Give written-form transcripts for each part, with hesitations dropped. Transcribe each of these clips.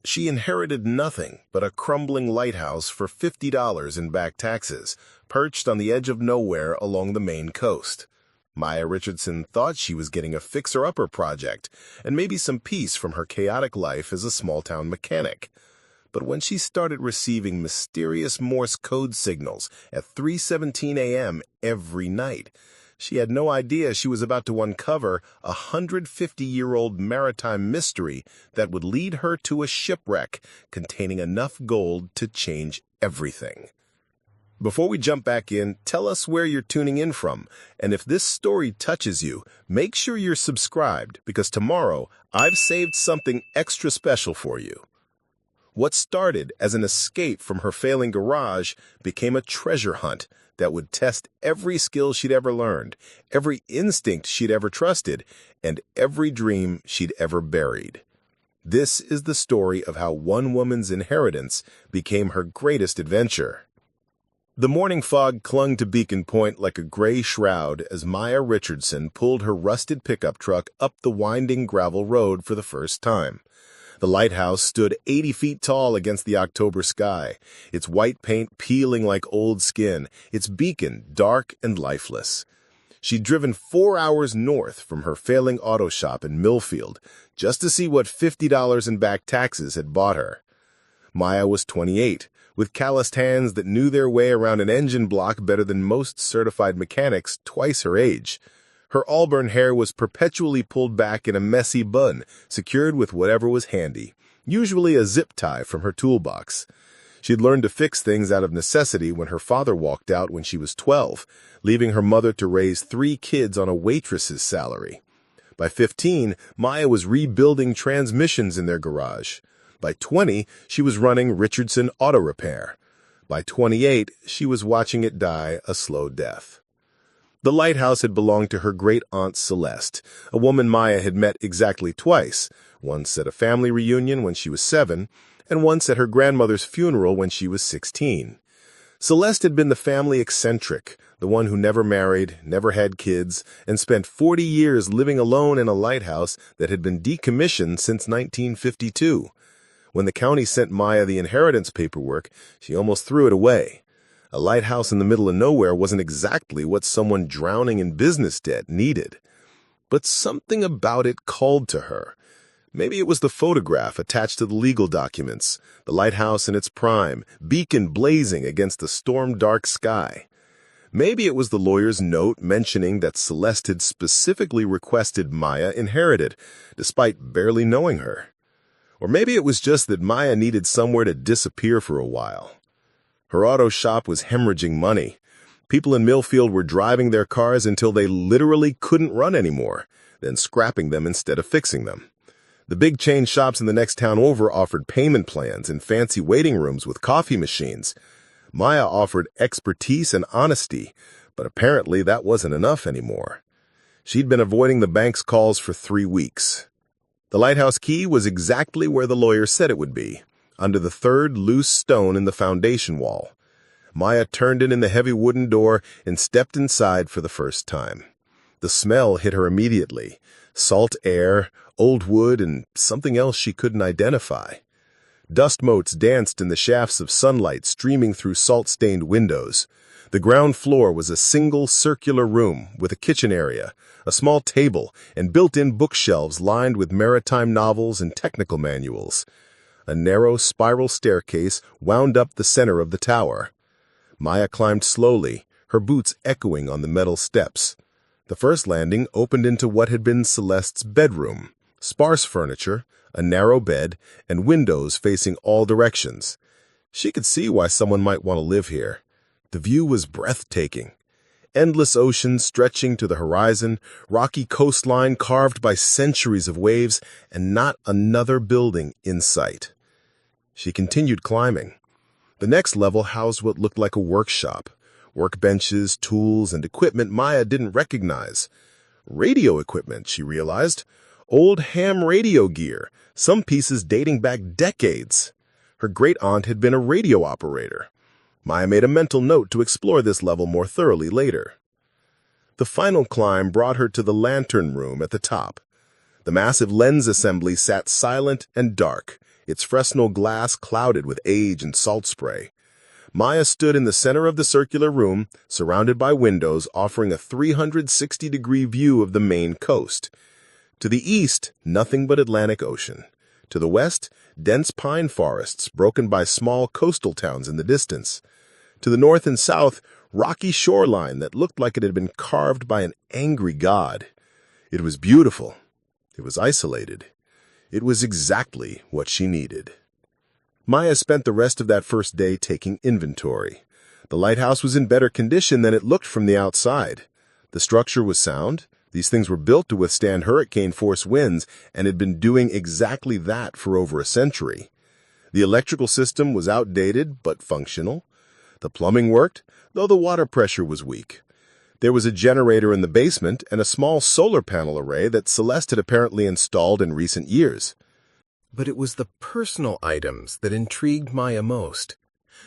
She inherited nothing but a crumbling lighthouse for $50 in back taxes, perched on the edge of nowhere along the Maine coast. Maya Richardson thought she was getting a fixer-upper project and maybe some peace from her chaotic life as a small-town mechanic. But when she started receiving mysterious Morse code signals at 3:17 a.m. every night, she had no idea she was about to uncover a 150-year-old maritime mystery that would lead her to a shipwreck containing enough gold to change everything. Before we jump back in, tell us where you're tuning in from, and if this story touches you, make sure you're subscribed, because tomorrow I've saved something extra special for you. What started as an escape from her failing garage became a treasure hunt that would test every skill she'd ever learned, every instinct she'd ever trusted, and every dream she'd ever buried. This is the story of how one woman's inheritance became her greatest adventure. The morning fog clung to Beacon Point like a gray shroud as Maya Richardson pulled her rusted pickup truck up the winding gravel road for the first time. The lighthouse stood 80 feet tall against the October sky, its white paint peeling like old skin, its beacon dark and lifeless. She'd driven 4 hours north from her failing auto shop in Millfield just to see what $50 in back taxes had bought her. Maya was 28, with calloused hands that knew their way around an engine block better than most certified mechanics twice her age. Her auburn hair was perpetually pulled back in a messy bun, secured with whatever was handy, usually a zip tie from her toolbox. She'd learned to fix things out of necessity when her father walked out when she was 12, leaving her mother to raise 3 kids on a waitress's salary. By 15, Maya was rebuilding transmissions in their garage. By 20, she was running Richardson Auto Repair. By 28, she was watching it die a slow death. The lighthouse had belonged to her great-aunt Celeste, a woman Maya had met exactly twice, once at a family reunion when she was 7, and once at her grandmother's funeral when she was 16. Celeste had been the family eccentric, the one who never married, never had kids, and spent 40 years living alone in a lighthouse that had been decommissioned since 1952. When the county sent Maya the inheritance paperwork, she almost threw it away. A lighthouse in the middle of nowhere wasn't exactly what someone drowning in business debt needed. But something about it called to her. Maybe it was the photograph attached to the legal documents, the lighthouse in its prime, beacon blazing against the storm-dark sky. Maybe it was the lawyer's note mentioning that Celeste had specifically requested Maya inherit it, despite barely knowing her. Or maybe it was just that Maya needed somewhere to disappear for a while. Her auto shop was hemorrhaging money. People in Millfield were driving their cars until they literally couldn't run anymore, then scrapping them instead of fixing them. The big chain shops in the next town over offered payment plans and fancy waiting rooms with coffee machines. Maya offered expertise and honesty, but apparently that wasn't enough anymore. She'd been avoiding the bank's calls for 3 weeks. The lighthouse key was exactly where the lawyer said it would be, under the third loose stone in the foundation wall. Maya turned it in the heavy wooden door and stepped inside for the first time. The smell hit her immediately. Salt air, old wood, and something else she couldn't identify. Dust motes danced in the shafts of sunlight streaming through salt-stained windows. The ground floor was a single circular room with a kitchen area, a small table, and built-in bookshelves lined with maritime novels and technical manuals. A narrow spiral staircase wound up the center of the tower. Maya climbed slowly, her boots echoing on the metal steps. The first landing opened into what had been Celeste's bedroom. Sparse furniture, a narrow bed, and windows facing all directions. She could see why someone might want to live here. The view was breathtaking. Endless ocean stretching to the horizon, rocky coastline carved by centuries of waves, and not another building in sight. She continued climbing. The next level housed what looked like a workshop. Workbenches, tools, and equipment Maya didn't recognize. Radio equipment, she realized. Old ham radio gear, some pieces dating back decades. Her great-aunt had been a radio operator. Maya made a mental note to explore this level more thoroughly later. The final climb brought her to the lantern room at the top. The massive lens assembly sat silent and dark, its Fresnel glass clouded with age and salt spray. Maya stood in the center of the circular room, surrounded by windows offering a 360-degree view of the Maine coast. To the east, nothing but Atlantic Ocean. To the west, dense pine forests broken by small coastal towns in the distance. To the north and south, rocky shoreline that looked like it had been carved by an angry god. It was beautiful. It was isolated. It was exactly what she needed. Maya spent the rest of that first day taking inventory. The lighthouse was in better condition than it looked from the outside. The structure was sound. These things were built to withstand hurricane-force winds and had been doing exactly that for over a century. The electrical system was outdated but functional. The plumbing worked, though the water pressure was weak. There was a generator in the basement and a small solar panel array that Celeste had apparently installed in recent years. But it was the personal items that intrigued Maya most.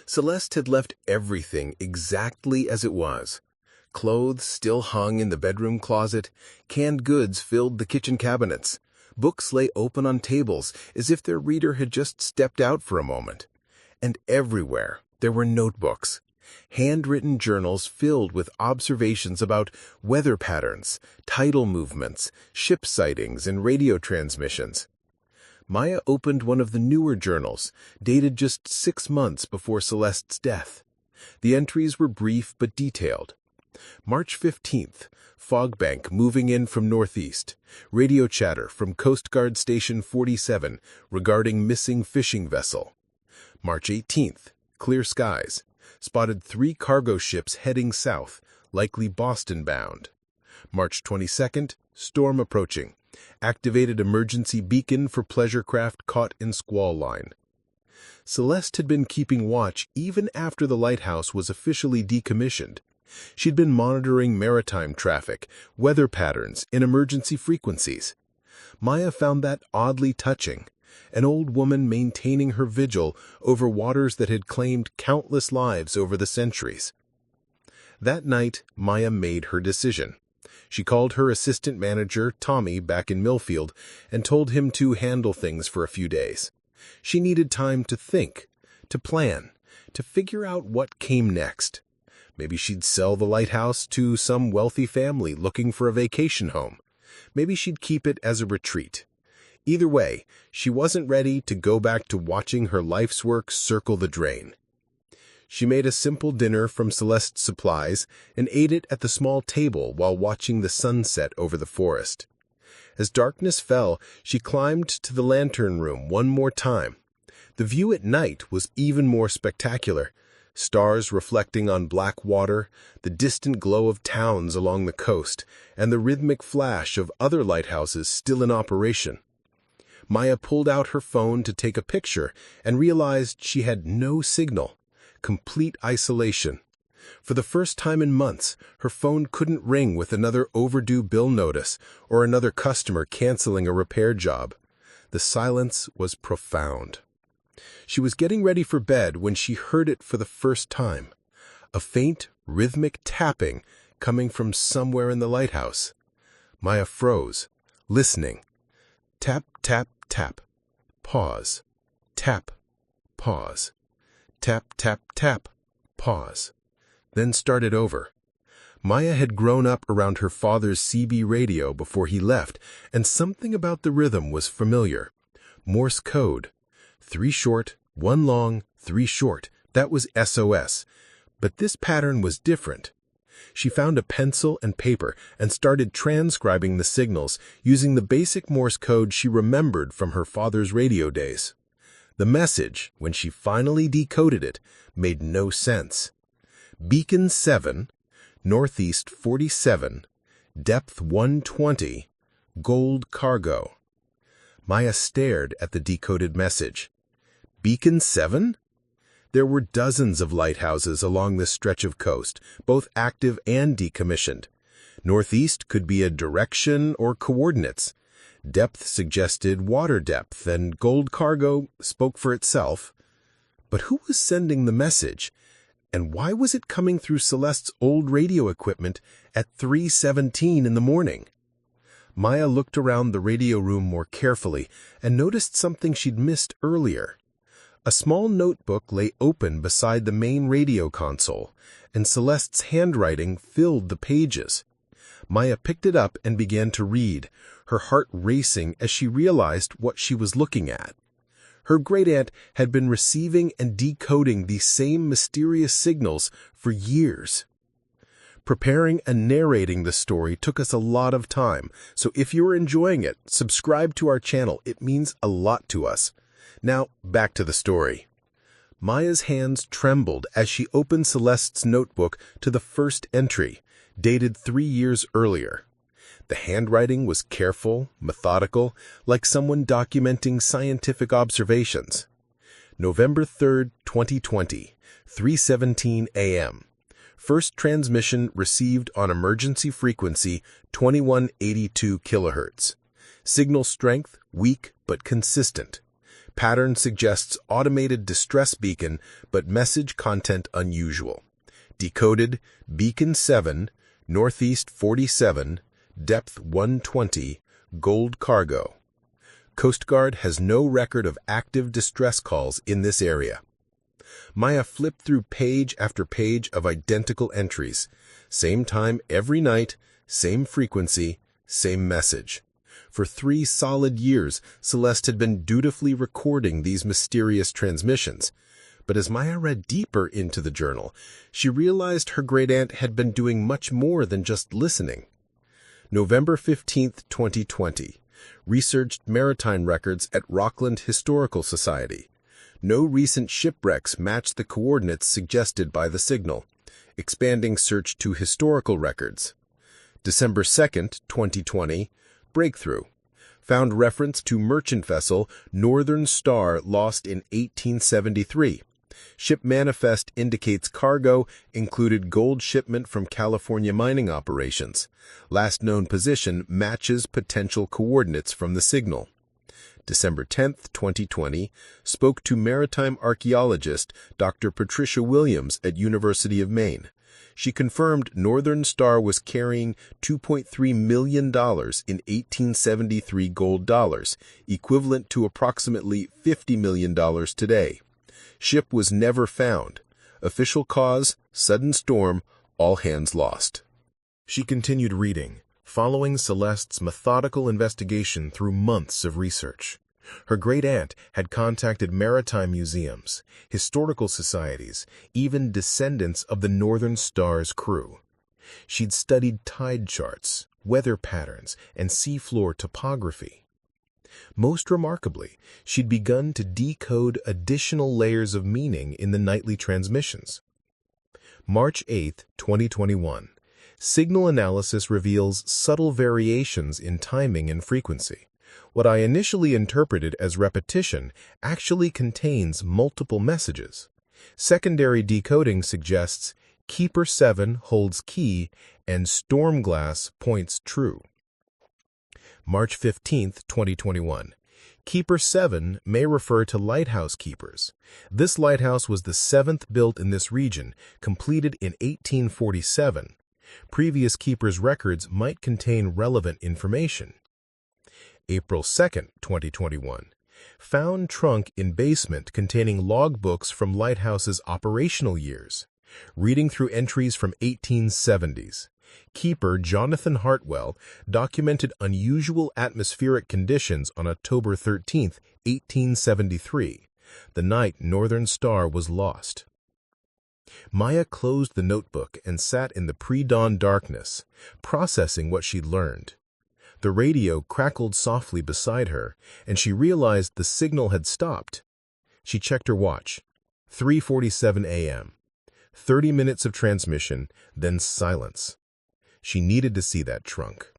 Celeste had left everything exactly as it was. Clothes still hung in the bedroom closet, canned goods filled the kitchen cabinets. Books lay open on tables as if their reader had just stepped out for a moment. And everywhere there were notebooks, handwritten journals filled with observations about weather patterns, tidal movements, ship sightings, and radio transmissions. Maya opened one of the newer journals, dated just 6 months before Celeste's death. The entries were brief but detailed. March 15th, fog bank moving in from northeast. Radio chatter from Coast Guard Station 47 regarding missing fishing vessel. March 18th, clear skies. Spotted 3 cargo ships heading south, likely Boston bound. March 22nd, storm approaching. Activated emergency beacon for pleasure craft caught in squall line. Celeste had been keeping watch even after the lighthouse was officially decommissioned. She'd been monitoring maritime traffic, weather patterns, and emergency frequencies. Maya found that oddly touching, an old woman maintaining her vigil over waters that had claimed countless lives over the centuries. That night, Maya made her decision. She called her assistant manager, Tommy, back in Millfield and told him to handle things for a few days. She needed time to think, to plan, to figure out what came next. Maybe she'd sell the lighthouse to some wealthy family looking for a vacation home. Maybe she'd keep it as a retreat. Either way, she wasn't ready to go back to watching her life's work circle the drain. She made a simple dinner from Celeste's supplies and ate it at the small table while watching the sunset over the forest. As darkness fell, she climbed to the lantern room one more time. The view at night was even more spectacular. Stars reflecting on black water, the distant glow of towns along the coast, and the rhythmic flash of other lighthouses still in operation. Maya pulled out her phone to take a picture and realized she had no signal. Complete isolation. For the first time in months, her phone couldn't ring with another overdue bill notice or another customer canceling a repair job. The silence was profound. She was getting ready for bed when she heard it for the first time. A faint, rhythmic tapping coming from somewhere in the lighthouse. Maya froze, listening. Tap, tap, tap. Pause. Tap. Pause. Tap, tap, tap. Pause. Then started over. Maya had grown up around her father's CB radio before he left, and something about the rhythm was familiar. Morse code. 3 short, 1 long, 3 short. That was SOS. But this pattern was different. She found a pencil and paper and started transcribing the signals using the basic Morse code she remembered from her father's radio days. The message, when she finally decoded it, made no sense. Beacon 7, northeast 47, depth 120, gold cargo. Maya stared at the decoded message. Beacon 7? There were dozens of lighthouses along this stretch of coast, both active and decommissioned. Northeast could be a direction or coordinates. Depth suggested water depth, and gold cargo spoke for itself. But who was sending the message? And why was it coming through Celeste's old radio equipment at 3:17 in the morning? Maya looked around the radio room more carefully and noticed something she'd missed earlier. A small notebook lay open beside the main radio console, and Celeste's handwriting filled the pages. Maya picked it up and began to read, her heart racing as she realized what she was looking at. Her great-aunt had been receiving and decoding these same mysterious signals for years. Preparing and narrating the story took us a lot of time, so if you are enjoying it, subscribe to our channel. It means a lot to us. Now, back to the story. Maya's hands trembled as she opened Celeste's notebook to the first entry, dated 3 years earlier. The handwriting was careful, methodical, like someone documenting scientific observations. November 3rd, 2020, 3:17 a.m. First transmission received on emergency frequency 2182 kHz. Signal strength weak but consistent. Pattern suggests automated distress beacon, but message content unusual. Decoded Beacon 7, Northeast 47, Depth 120, Gold Cargo. Coast Guard has no record of active distress calls in this area. Maya flipped through page after page of identical entries. Same time every night, same frequency, same message. For 3 solid years, Celeste had been dutifully recording these mysterious transmissions. But as Maya read deeper into the journal, she realized her great-aunt had been doing much more than just listening. November 15th, 2020. Researched maritime records at Rockland Historical Society. No recent shipwrecks matched the coordinates suggested by the signal. Expanding search to historical records. December 2nd, 2020. Breakthrough. Found reference to merchant vessel Northern Star lost in 1873. Ship manifest indicates cargo included gold shipment from California mining operations. Last known position matches potential coordinates from the signal. December 10th, 2020, spoke to maritime archaeologist Dr. Patricia Williams at University of Maine. She confirmed Northern Star was carrying $2.3 million in 1873 gold dollars, equivalent to approximately $50 million today. Ship was never found. Official cause, sudden storm, all hands lost. She continued reading, following Celeste's methodical investigation through months of research. Her great-aunt had contacted maritime museums, historical societies, even descendants of the Northern Star's crew. She'd studied tide charts, weather patterns, and seafloor topography. Most remarkably, she'd begun to decode additional layers of meaning in the nightly transmissions. March 8, 2021. Signal analysis reveals subtle variations in timing and frequency. What I initially interpreted as repetition actually contains multiple messages. Secondary decoding suggests Keeper 7 holds key and storm glass points true. March 15, 2021. Keeper 7 may refer to lighthouse keepers. This lighthouse was the 7th built in this region, completed in 1847. Previous keepers' records might contain relevant information. April 2, 2021. Found trunk in basement containing logbooks from lighthouse's operational years. Reading through entries from 1870s. Keeper Jonathan Hartwell documented unusual atmospheric conditions on October 13, 1873, the night Northern Star was lost. Maya closed the notebook and sat in the pre-dawn darkness, processing what she'd learned. The radio crackled softly beside her, and she realized the signal had stopped. She checked her watch. 3:47 a.m. 30 minutes of transmission, then silence. She needed to see that trunk.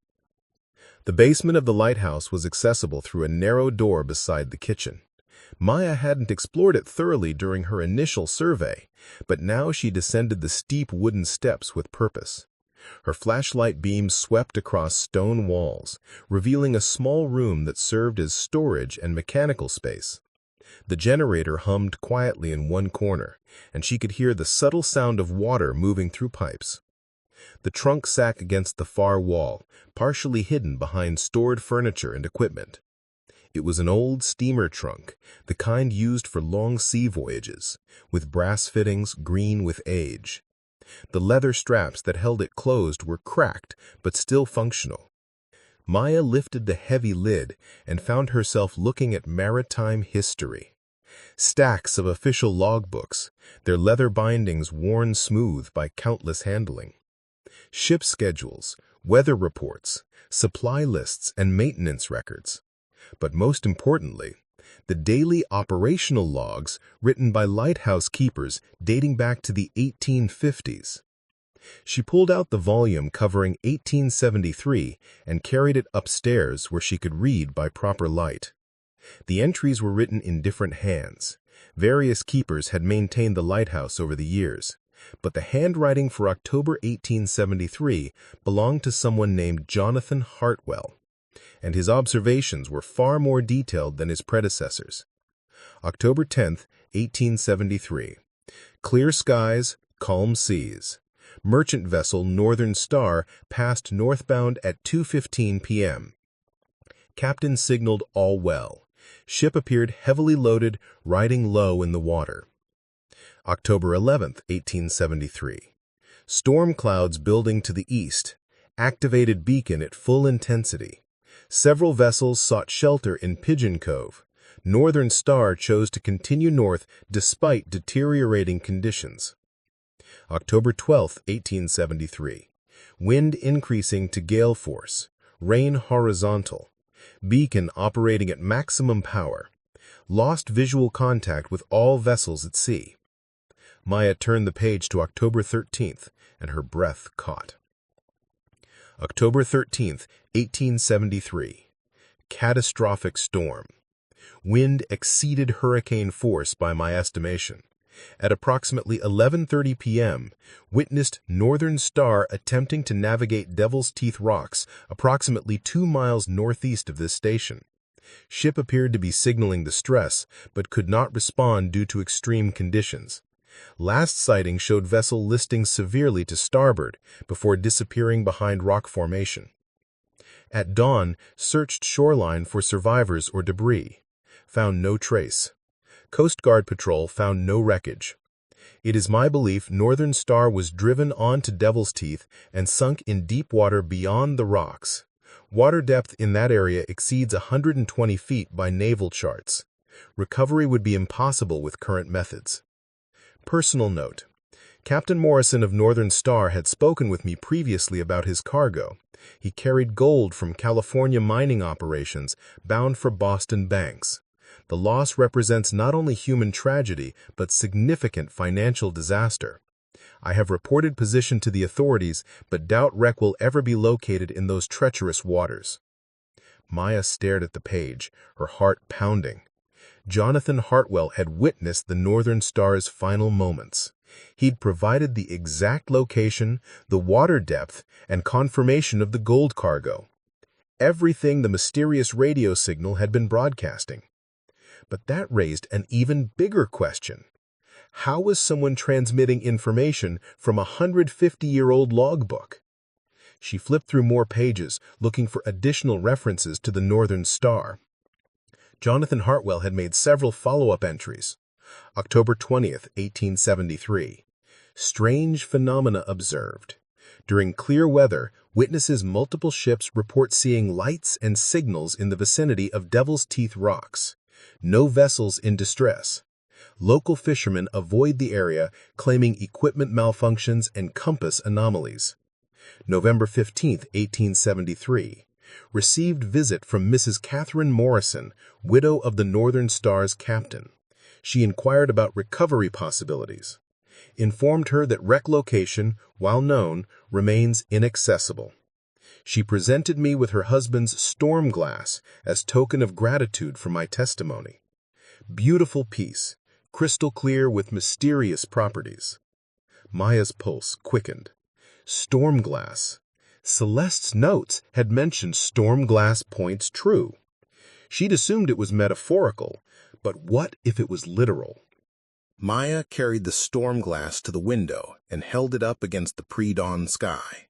The basement of the lighthouse was accessible through a narrow door beside the kitchen. Maya hadn't explored it thoroughly during her initial survey, but now she descended the steep wooden steps with purpose. Her flashlight beam swept across stone walls, revealing a small room that served as storage and mechanical space. The generator hummed quietly in one corner, and she could hear the subtle sound of water moving through pipes. the trunk sat against the far wall, partially hidden behind stored furniture and equipment. It was an old steamer trunk, the kind used for long sea voyages, with brass fittings green with age. The leather straps that held it closed were cracked, but still functional. Maya lifted the heavy lid and found herself looking at maritime history. Stacks of official logbooks, their leather bindings worn smooth by countless handling. Ship schedules, weather reports, supply lists, and maintenance records. But most importantly, the daily operational logs written by lighthouse keepers dating back to the 1850s. She pulled out the volume covering 1873 and carried it upstairs where she could read by proper light. The entries were written in different hands. Various keepers had maintained the lighthouse over the years, but the handwriting for October 1873 belonged to someone named Jonathan Hartwell, and his observations were far more detailed than his predecessors. October 10, 1873. Clear skies, calm seas. Merchant vessel Northern Star passed northbound at 2:15 p.m. Captain signaled all well. Ship appeared heavily loaded, riding low in the water. October 11, 1873. Storm clouds building to the east. Activated beacon at full intensity. Several vessels sought shelter in Pigeon Cove. Northern Star chose to continue north despite deteriorating conditions. October 12, 1873. Wind increasing to gale force. Rain horizontal. Beacon operating at maximum power. Lost visual contact with all vessels at sea. Maya turned the page to October 13th, and her breath caught. October 13th, 1873. Catastrophic storm. Wind exceeded hurricane force by my estimation. At approximately 11:30 p.m., witnessed Northern Star attempting to navigate Devil's Teeth Rocks approximately 2 miles northeast of this station. Ship appeared to be signaling distress, but could not respond due to extreme conditions. Last sighting showed vessel listing severely to starboard before disappearing behind rock formation. At dawn, searched shoreline for survivors or debris. Found no trace. Coast Guard patrol found no wreckage. It is my belief Northern Star was driven onto Devil's Teeth and sunk in deep water beyond the rocks. Water depth in that area exceeds 120 feet by naval charts. Recovery would be impossible with current methods. Personal note. Captain Morrison of Northern Star had spoken with me previously about his cargo. He carried gold from California mining operations bound for Boston banks. The loss represents not only human tragedy, but significant financial disaster. I have reported position to the authorities, but doubt wreck will ever be located in those treacherous waters. Maya stared at the page, her heart pounding. Jonathan Hartwell had witnessed the Northern Star's final moments. He'd provided the exact location, the water depth, and confirmation of the gold cargo. Everything the mysterious radio signal had been broadcasting. But that raised an even bigger question. How was someone transmitting information from a 150-year-old logbook? She flipped through more pages, looking for additional references to the Northern Star. Jonathan Hartwell had made several follow-up entries. October 20th, 1873. Strange phenomena observed. During clear weather, witnesses multiple ships report seeing lights and signals in the vicinity of Devil's Teeth Rocks. No vessels in distress. Local fishermen avoid the area, claiming equipment malfunctions and compass anomalies. November 15, 1873. Received visit from Mrs. Catherine Morrison, widow of the Northern Star's captain. She inquired about recovery possibilities. Informed her that wreck location, while known, remains inaccessible. She presented me with her husband's storm glass as token of gratitude for my testimony. Beautiful piece, crystal clear with mysterious properties. Maya's pulse quickened. Storm glass. Celeste's notes had mentioned storm glass points true. She'd assumed it was metaphorical, but what if it was literal? Maya carried the storm glass to the window and held it up against the pre-dawn sky.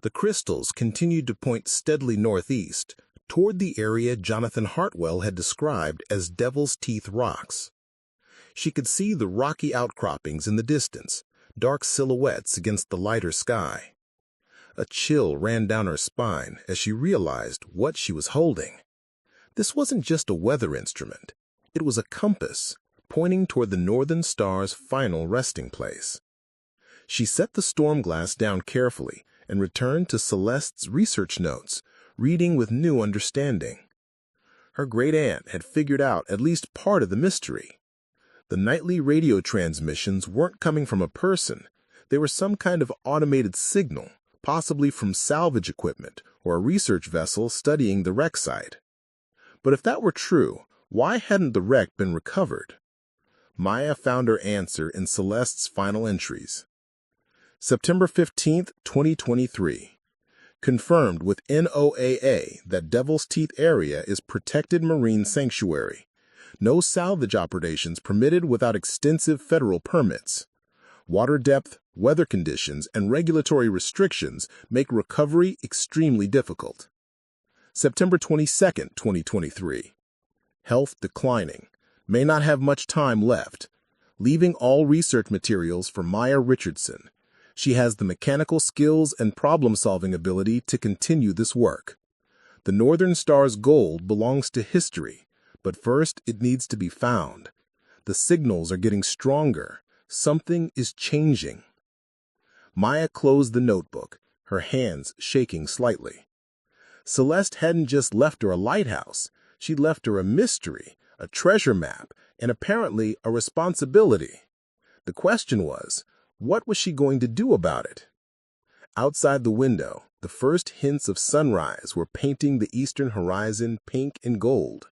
The crystals continued to point steadily northeast, toward the area Jonathan Hartwell had described as Devil's Teeth rocks. She could see the rocky outcroppings in the distance, dark silhouettes against the lighter sky. A chill ran down her spine as she realized what she was holding. This wasn't just a weather instrument. It was a compass, pointing toward the northern star's final resting place. She set the storm glass down carefully and returned to Celeste's research notes, reading with new understanding. Her great-aunt had figured out at least part of the mystery. The nightly radio transmissions weren't coming from a person. They were some kind of automated signal, possibly from salvage equipment or a research vessel studying the wreck site. But if that were true, why hadn't the wreck been recovered? Maya found her answer in Celeste's final entries. September 15, 2023. Confirmed with NOAA that Devil's Teeth area is protected marine sanctuary. No salvage operations permitted without extensive federal permits. Water depth, weather conditions, and regulatory restrictions make recovery extremely difficult. September 22, 2023. Health declining. May not have much time left. Leaving all research materials for Maya Richardson. She has the mechanical skills and problem-solving ability to continue this work. The Northern Star's gold belongs to history, but first it needs to be found. The signals are getting stronger. Something is changing. Maya closed the notebook, her hands shaking slightly. Celeste hadn't just left her a lighthouse. She'd left her a mystery, a treasure map, and apparently a responsibility. The question was, what was she going to do about it? Outside the window, the first hints of sunrise were painting the eastern horizon pink and gold.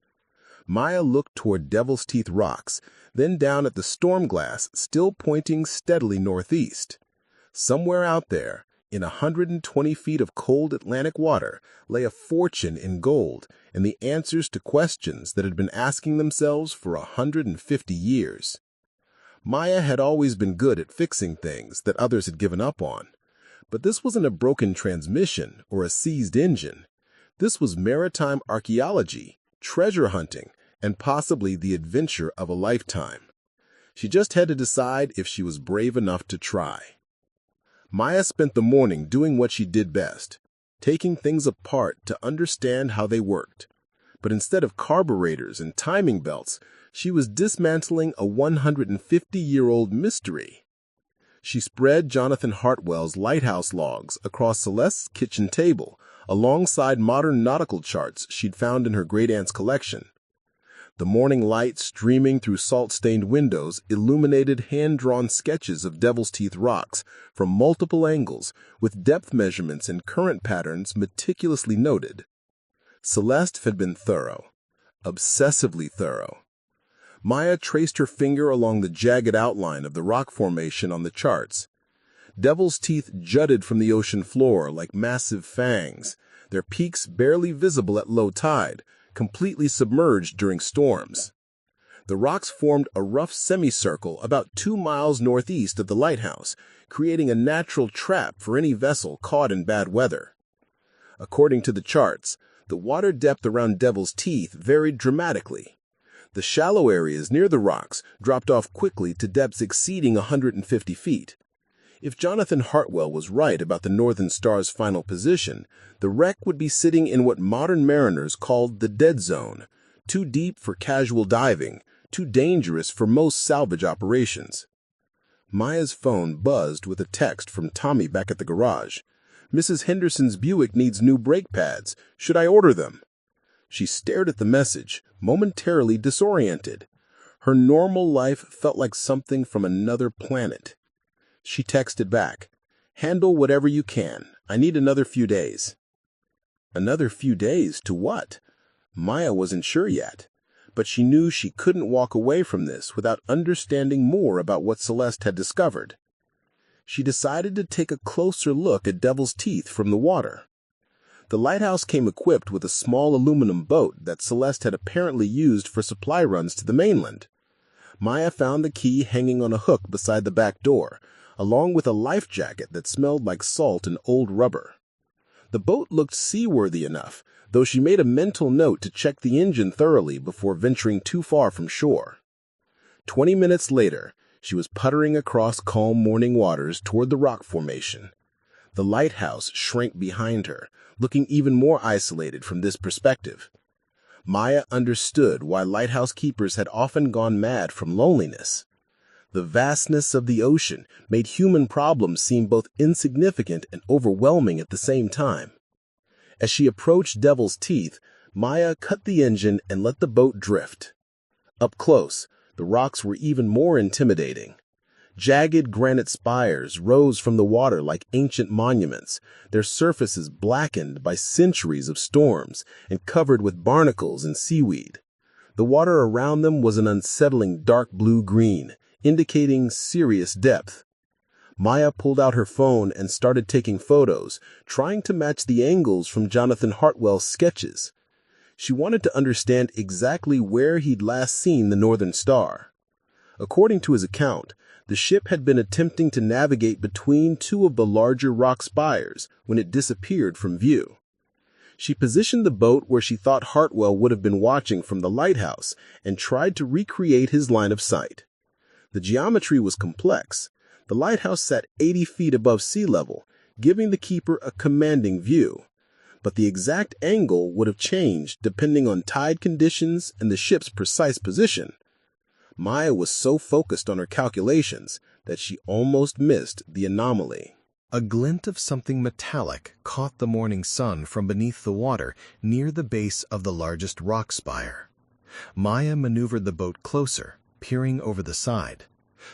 Maya looked toward Devil's Teeth rocks, then down at the storm glass still pointing steadily northeast. Somewhere out there, in 120 feet of cold Atlantic water, lay a fortune in gold and the answers to questions that had been asking themselves for 150 years. Maya had always been good at fixing things that others had given up on. But this wasn't a broken transmission or a seized engine. This was maritime archaeology, treasure hunting, and possibly the adventure of a lifetime. She just had to decide if she was brave enough to try. Maya spent the morning doing what she did best, taking things apart to understand how they worked. But instead of carburetors and timing belts, she was dismantling a 150-year-old mystery. She spread Jonathan Hartwell's lighthouse logs across Celeste's kitchen table, alongside modern nautical charts she'd found in her great-aunt's collection. The morning light streaming through salt-stained windows illuminated hand-drawn sketches of Devil's Teeth rocks from multiple angles, with depth measurements and current patterns meticulously noted. Celeste had been thorough, obsessively thorough. Maya traced her finger along the jagged outline of the rock formation on the charts. Devil's Teeth jutted from the ocean floor like massive fangs, their peaks barely visible at low tide, completely submerged during storms. The rocks formed a rough semicircle about 2 miles northeast of the lighthouse, creating a natural trap for any vessel caught in bad weather. According to the charts, the water depth around Devil's Teeth varied dramatically. The shallow areas near the rocks dropped off quickly to depths exceeding 150 feet. If Jonathan Hartwell was right about the Northern Star's final position, the wreck would be sitting in what modern mariners called the dead zone, too deep for casual diving, too dangerous for most salvage operations. Maya's phone buzzed with a text from Tommy back at the garage. "Mrs. Henderson's Buick needs new brake pads. Should I order them?" She stared at the message, momentarily disoriented. Her normal life felt like something from another planet. She texted back, "Handle whatever you can. I need another few days." Another few days to what? Maya wasn't sure yet, but she knew she couldn't walk away from this without understanding more about what Celeste had discovered. She decided to take a closer look at Devil's Teeth from the water. The lighthouse came equipped with a small aluminum boat that Celeste had apparently used for supply runs to the mainland. Maya found the key hanging on a hook beside the back door, along with a life jacket that smelled like salt and old rubber. The boat looked seaworthy enough, though she made a mental note to check the engine thoroughly before venturing too far from shore. 20 minutes later, she was puttering across calm morning waters toward the rock formation. The lighthouse shrank behind her, looking even more isolated from this perspective. Maya understood why lighthouse keepers had often gone mad from loneliness. The vastness of the ocean made human problems seem both insignificant and overwhelming at the same time. As she approached Devil's Teeth, Maya cut the engine and let the boat drift. Up close, the rocks were even more intimidating. Jagged granite spires rose from the water like ancient monuments, their surfaces blackened by centuries of storms and covered with barnacles and seaweed. The water around them was an unsettling dark blue-green, indicating serious depth. Maya pulled out her phone and started taking photos, trying to match the angles from Jonathan Hartwell's sketches. She wanted to understand exactly where he'd last seen the Northern Star. According to his account, the ship had been attempting to navigate between two of the larger rock spires when it disappeared from view. She positioned the boat where she thought Hartwell would have been watching from the lighthouse and tried to recreate his line of sight. The geometry was complex. The lighthouse sat 80 feet above sea level, giving the keeper a commanding view. But the exact angle would have changed depending on tide conditions and the ship's precise position. Maya was so focused on her calculations that she almost missed the anomaly. A glint of something metallic caught the morning sun from beneath the water near the base of the largest rock spire. Maya maneuvered the boat closer, peering over the side.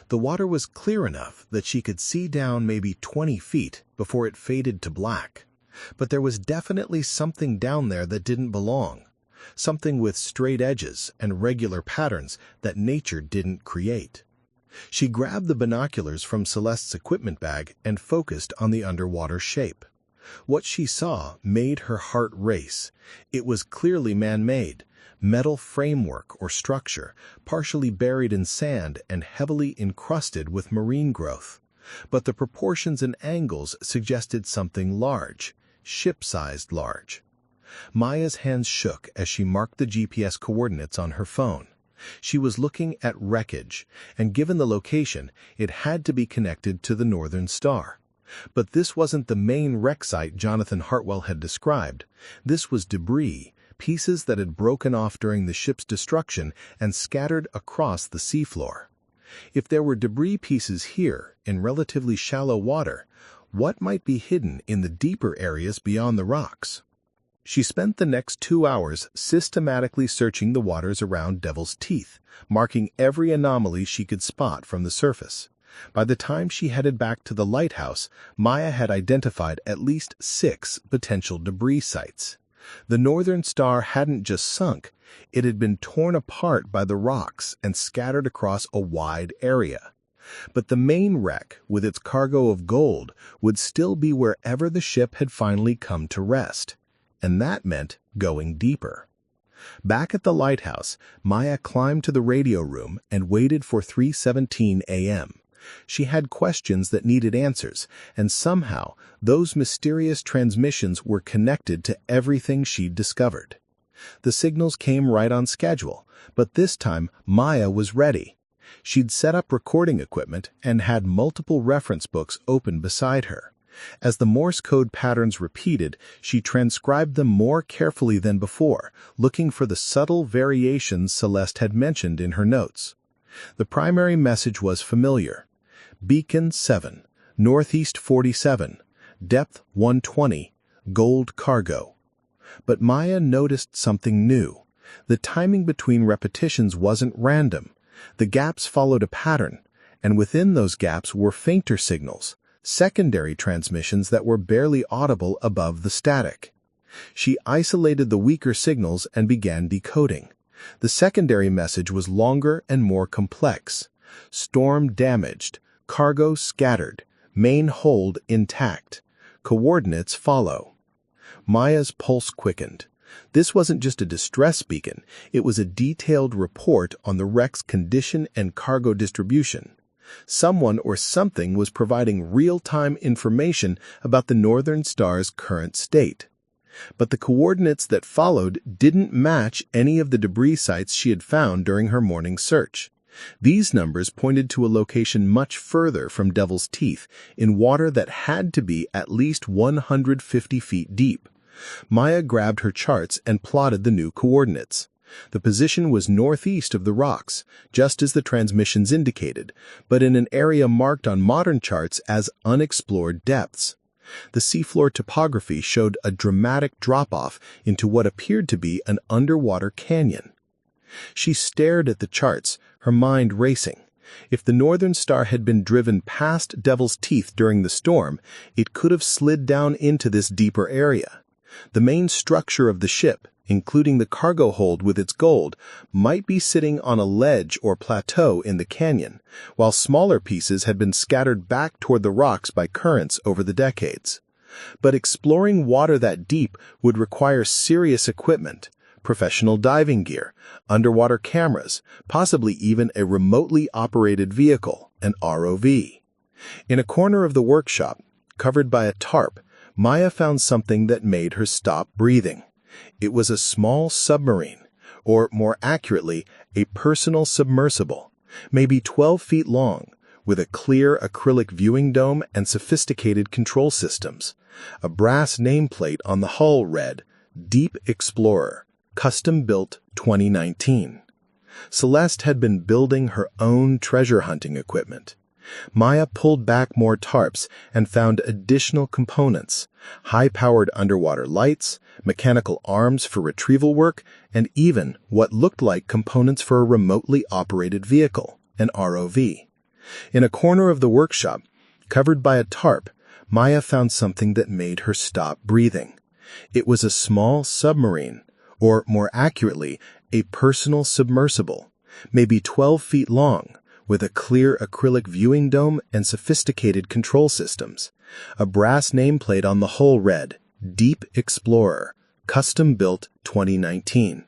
The water was clear enough that she could see down maybe 20 feet before it faded to black. But there was definitely something down there that didn't belong. Something with straight edges and regular patterns that nature didn't create. She grabbed the binoculars from Celeste's equipment bag and focused on the underwater shape. What she saw made her heart race. It was clearly man-made, metal framework or structure, partially buried in sand and heavily encrusted with marine growth. But the proportions and angles suggested something large, ship-sized large. Maya's hands shook as she marked the GPS coordinates on her phone. She was looking at wreckage, and given the location, it had to be connected to the Northern Star. But this wasn't the main wreck site Jonathan Hartwell had described. This was debris, pieces that had broken off during the ship's destruction and scattered across the seafloor. If there were debris pieces here, in relatively shallow water, what might be hidden in the deeper areas beyond the rocks? She spent the next 2 hours systematically searching the waters around Devil's Teeth, marking every anomaly she could spot from the surface. By the time she headed back to the lighthouse, Maya had identified at least 6 potential debris sites. The Northern Star hadn't just sunk, it had been torn apart by the rocks and scattered across a wide area. But the main wreck, with its cargo of gold, would still be wherever the ship had finally come to rest. And that meant going deeper. Back at the lighthouse, Maya climbed to the radio room and waited for 3:17 a.m. She had questions that needed answers, and somehow those mysterious transmissions were connected to everything she'd discovered. The signals came right on schedule, but this time Maya was ready. She'd set up recording equipment and had multiple reference books open beside her. As the Morse code patterns repeated, she transcribed them more carefully than before, looking for the subtle variations Celeste had mentioned in her notes. The primary message was familiar. Beacon 7, Northeast 47, Depth 120, Gold Cargo. But Maya noticed something new. The timing between repetitions wasn't random. The gaps followed a pattern, and within those gaps were fainter signals, secondary transmissions that were barely audible above the static. She isolated the weaker signals and began decoding. The secondary message was longer and more complex. Storm damaged, cargo scattered, main hold intact. Coordinates follow. Maya's pulse quickened. This wasn't just a distress beacon, it was a detailed report on the wreck's condition and cargo distribution. Someone or something was providing real-time information about the Northern Star's current state. But the coordinates that followed didn't match any of the debris sites she had found during her morning search. These numbers pointed to a location much further from Devil's Teeth, in water that had to be at least 150 feet deep. Maya grabbed her charts and plotted the new coordinates. The position was northeast of the rocks, just as the transmissions indicated, but in an area marked on modern charts as unexplored depths. The seafloor topography showed a dramatic drop-off into what appeared to be an underwater canyon. She stared at the charts, her mind racing. If the Northern Star had been driven past Devil's Teeth during the storm, it could have slid down into this deeper area. The main structure of the ship, including the cargo hold with its gold, might be sitting on a ledge or plateau in the canyon, while smaller pieces had been scattered back toward the rocks by currents over the decades. But exploring water that deep would require serious equipment, professional diving gear, underwater cameras, possibly even a remotely operated vehicle, an ROV. In a corner of the workshop, covered by a tarp, Maya found something that made her stop breathing. It was a small submarine, or more accurately, a personal submersible, maybe 12 feet long, with a clear acrylic viewing dome and sophisticated control systems. A brass nameplate on the hull read, Deep Explorer, Custom Built 2019. Celeste had been building her own treasure hunting equipment. Maya pulled back more tarps and found additional components, high-powered underwater lights, mechanical arms for retrieval work, and even what looked like components for a remotely operated vehicle, an ROV. In a corner of the workshop, covered by a tarp, Maya found something that made her stop breathing. It was a small submarine, or more accurately, a personal submersible, maybe 12 feet long, with a clear acrylic viewing dome and sophisticated control systems. A brass nameplate on the hull read, Deep Explorer, Custom Built 2019.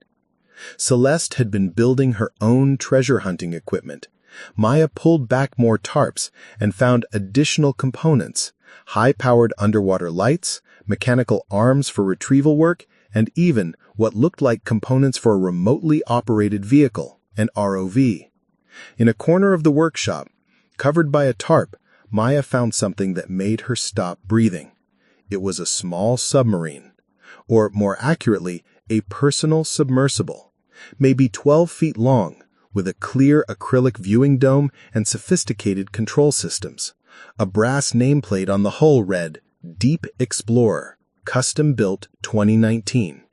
Celeste had been building her own treasure hunting equipment. Maya pulled back more tarps and found additional components, high-powered underwater lights, mechanical arms for retrieval work, and even what looked like components for a remotely operated vehicle, an ROV. In a corner of the workshop, covered by a tarp, Maya found something that made her stop breathing. It was a small submarine, or more accurately, a personal submersible, maybe 12 feet long, with a clear acrylic viewing dome and sophisticated control systems. A brass nameplate on the hull read, Deep Explorer, Custom Built 2019.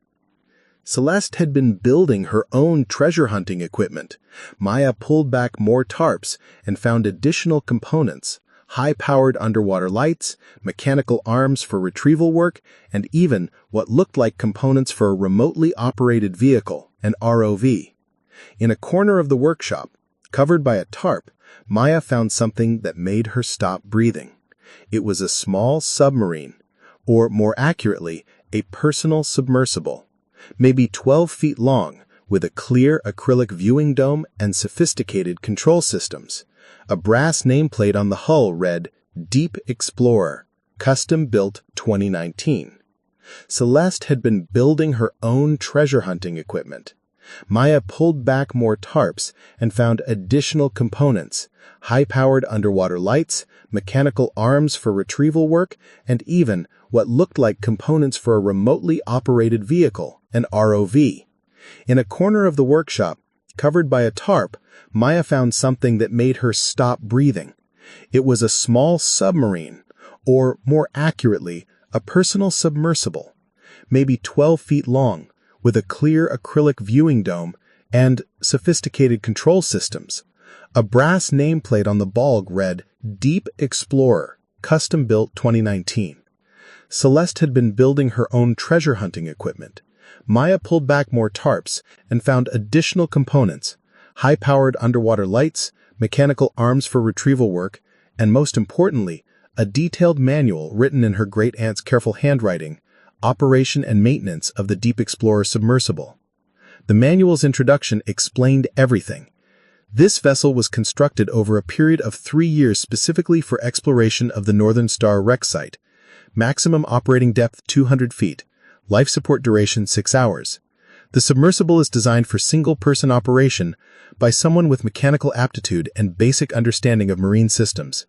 Celeste had been building her own treasure hunting equipment. Maya pulled back more tarps and found additional components, high-powered underwater lights, mechanical arms for retrieval work, and even what looked like components for a remotely operated vehicle, an ROV. In a corner of the workshop, covered by a tarp, Maya found something that made her stop breathing. It was a small submarine, or more accurately, a personal submersible, maybe 12 feet long, with a clear acrylic viewing dome and sophisticated control systems. A brass nameplate on the hull read, Deep Explorer, Custom Built 2019. Celeste had been building her own treasure hunting equipment. Maya pulled back more tarps and found additional components, high-powered underwater lights, mechanical arms for retrieval work, and even what looked like components for a remotely operated vehicle, an ROV. In a corner of the workshop, covered by a tarp, Maya found something that made her stop breathing. It was a small submarine, or more accurately, a personal submersible, maybe 12 feet long, with a clear acrylic viewing dome and sophisticated control systems. A brass nameplate on the bulb read, Deep Explorer, Custom Built 2019. Celeste had been building her own treasure hunting equipment. Maya pulled back more tarps and found additional components, high-powered underwater lights, mechanical arms for retrieval work, and most importantly, a detailed manual written in her great-aunt's careful handwriting Operation and Maintenance of the Deep Explorer Submersible. The manual's introduction explained everything. This vessel was constructed over a period of 3 years specifically for exploration of the Northern Star wreck site. Maximum operating depth 200 feet. Life support duration 6 hours. The submersible is designed for single-person operation by someone with mechanical aptitude and basic understanding of marine systems.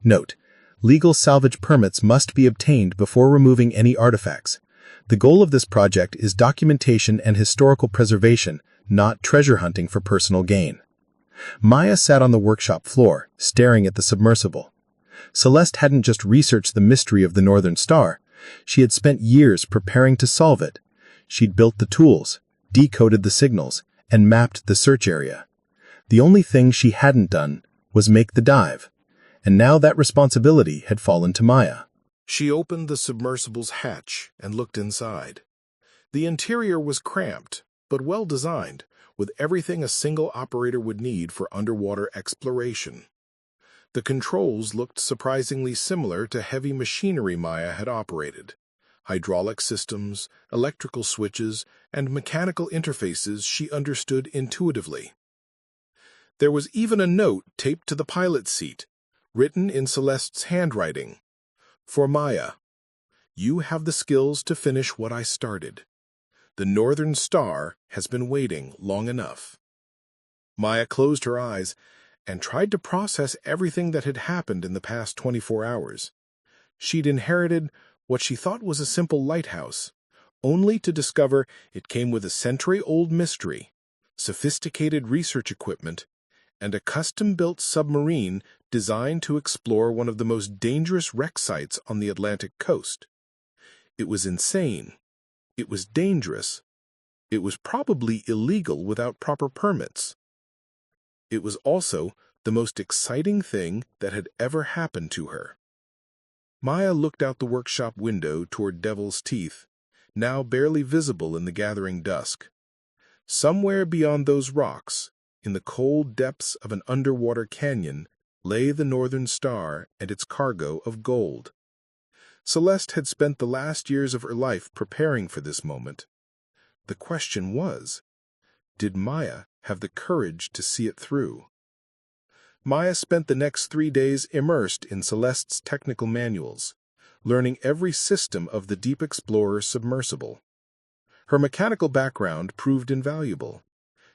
Note: legal salvage permits must be obtained before removing any artifacts. The goal of this project is documentation and historical preservation, not treasure hunting for personal gain. Maya sat on the workshop floor, staring at the submersible. Celeste hadn't just researched the mystery of the Northern Star. She had spent years preparing to solve it. She'd built the tools, decoded the signals, and mapped the search area. The only thing she hadn't done was make the dive, and now that responsibility had fallen to Maya. She opened the submersible's hatch and looked inside. The interior was cramped, but well designed, with everything a single operator would need for underwater exploration. The controls looked surprisingly similar to heavy machinery Maya had operated. Hydraulic systems, electrical switches, and mechanical interfaces she understood intuitively. There was even a note taped to the pilot's seat, written in Celeste's handwriting. For Maya, you have the skills to finish what I started. The Northern Star has been waiting long enough. Maya closed her eyes and tried to process everything that had happened in the past 24 hours. She'd inherited what she thought was a simple lighthouse, only to discover it came with a century-old mystery, sophisticated research equipment, and a custom-built submarine designed to explore one of the most dangerous wreck sites on the Atlantic coast. It was insane. It was dangerous. It was probably illegal without proper permits. It was also the most exciting thing that had ever happened to her. Maya looked out the workshop window toward Devil's Teeth, now barely visible in the gathering dusk. Somewhere beyond those rocks, in the cold depths of an underwater canyon, lay the Northern Star and its cargo of gold. Celeste had spent the last years of her life preparing for this moment. The question was, did Maya have the courage to see it through? Maya spent the next 3 days immersed in Celeste's technical manuals, learning every system of the Deep Explorer submersible. Her mechanical background proved invaluable.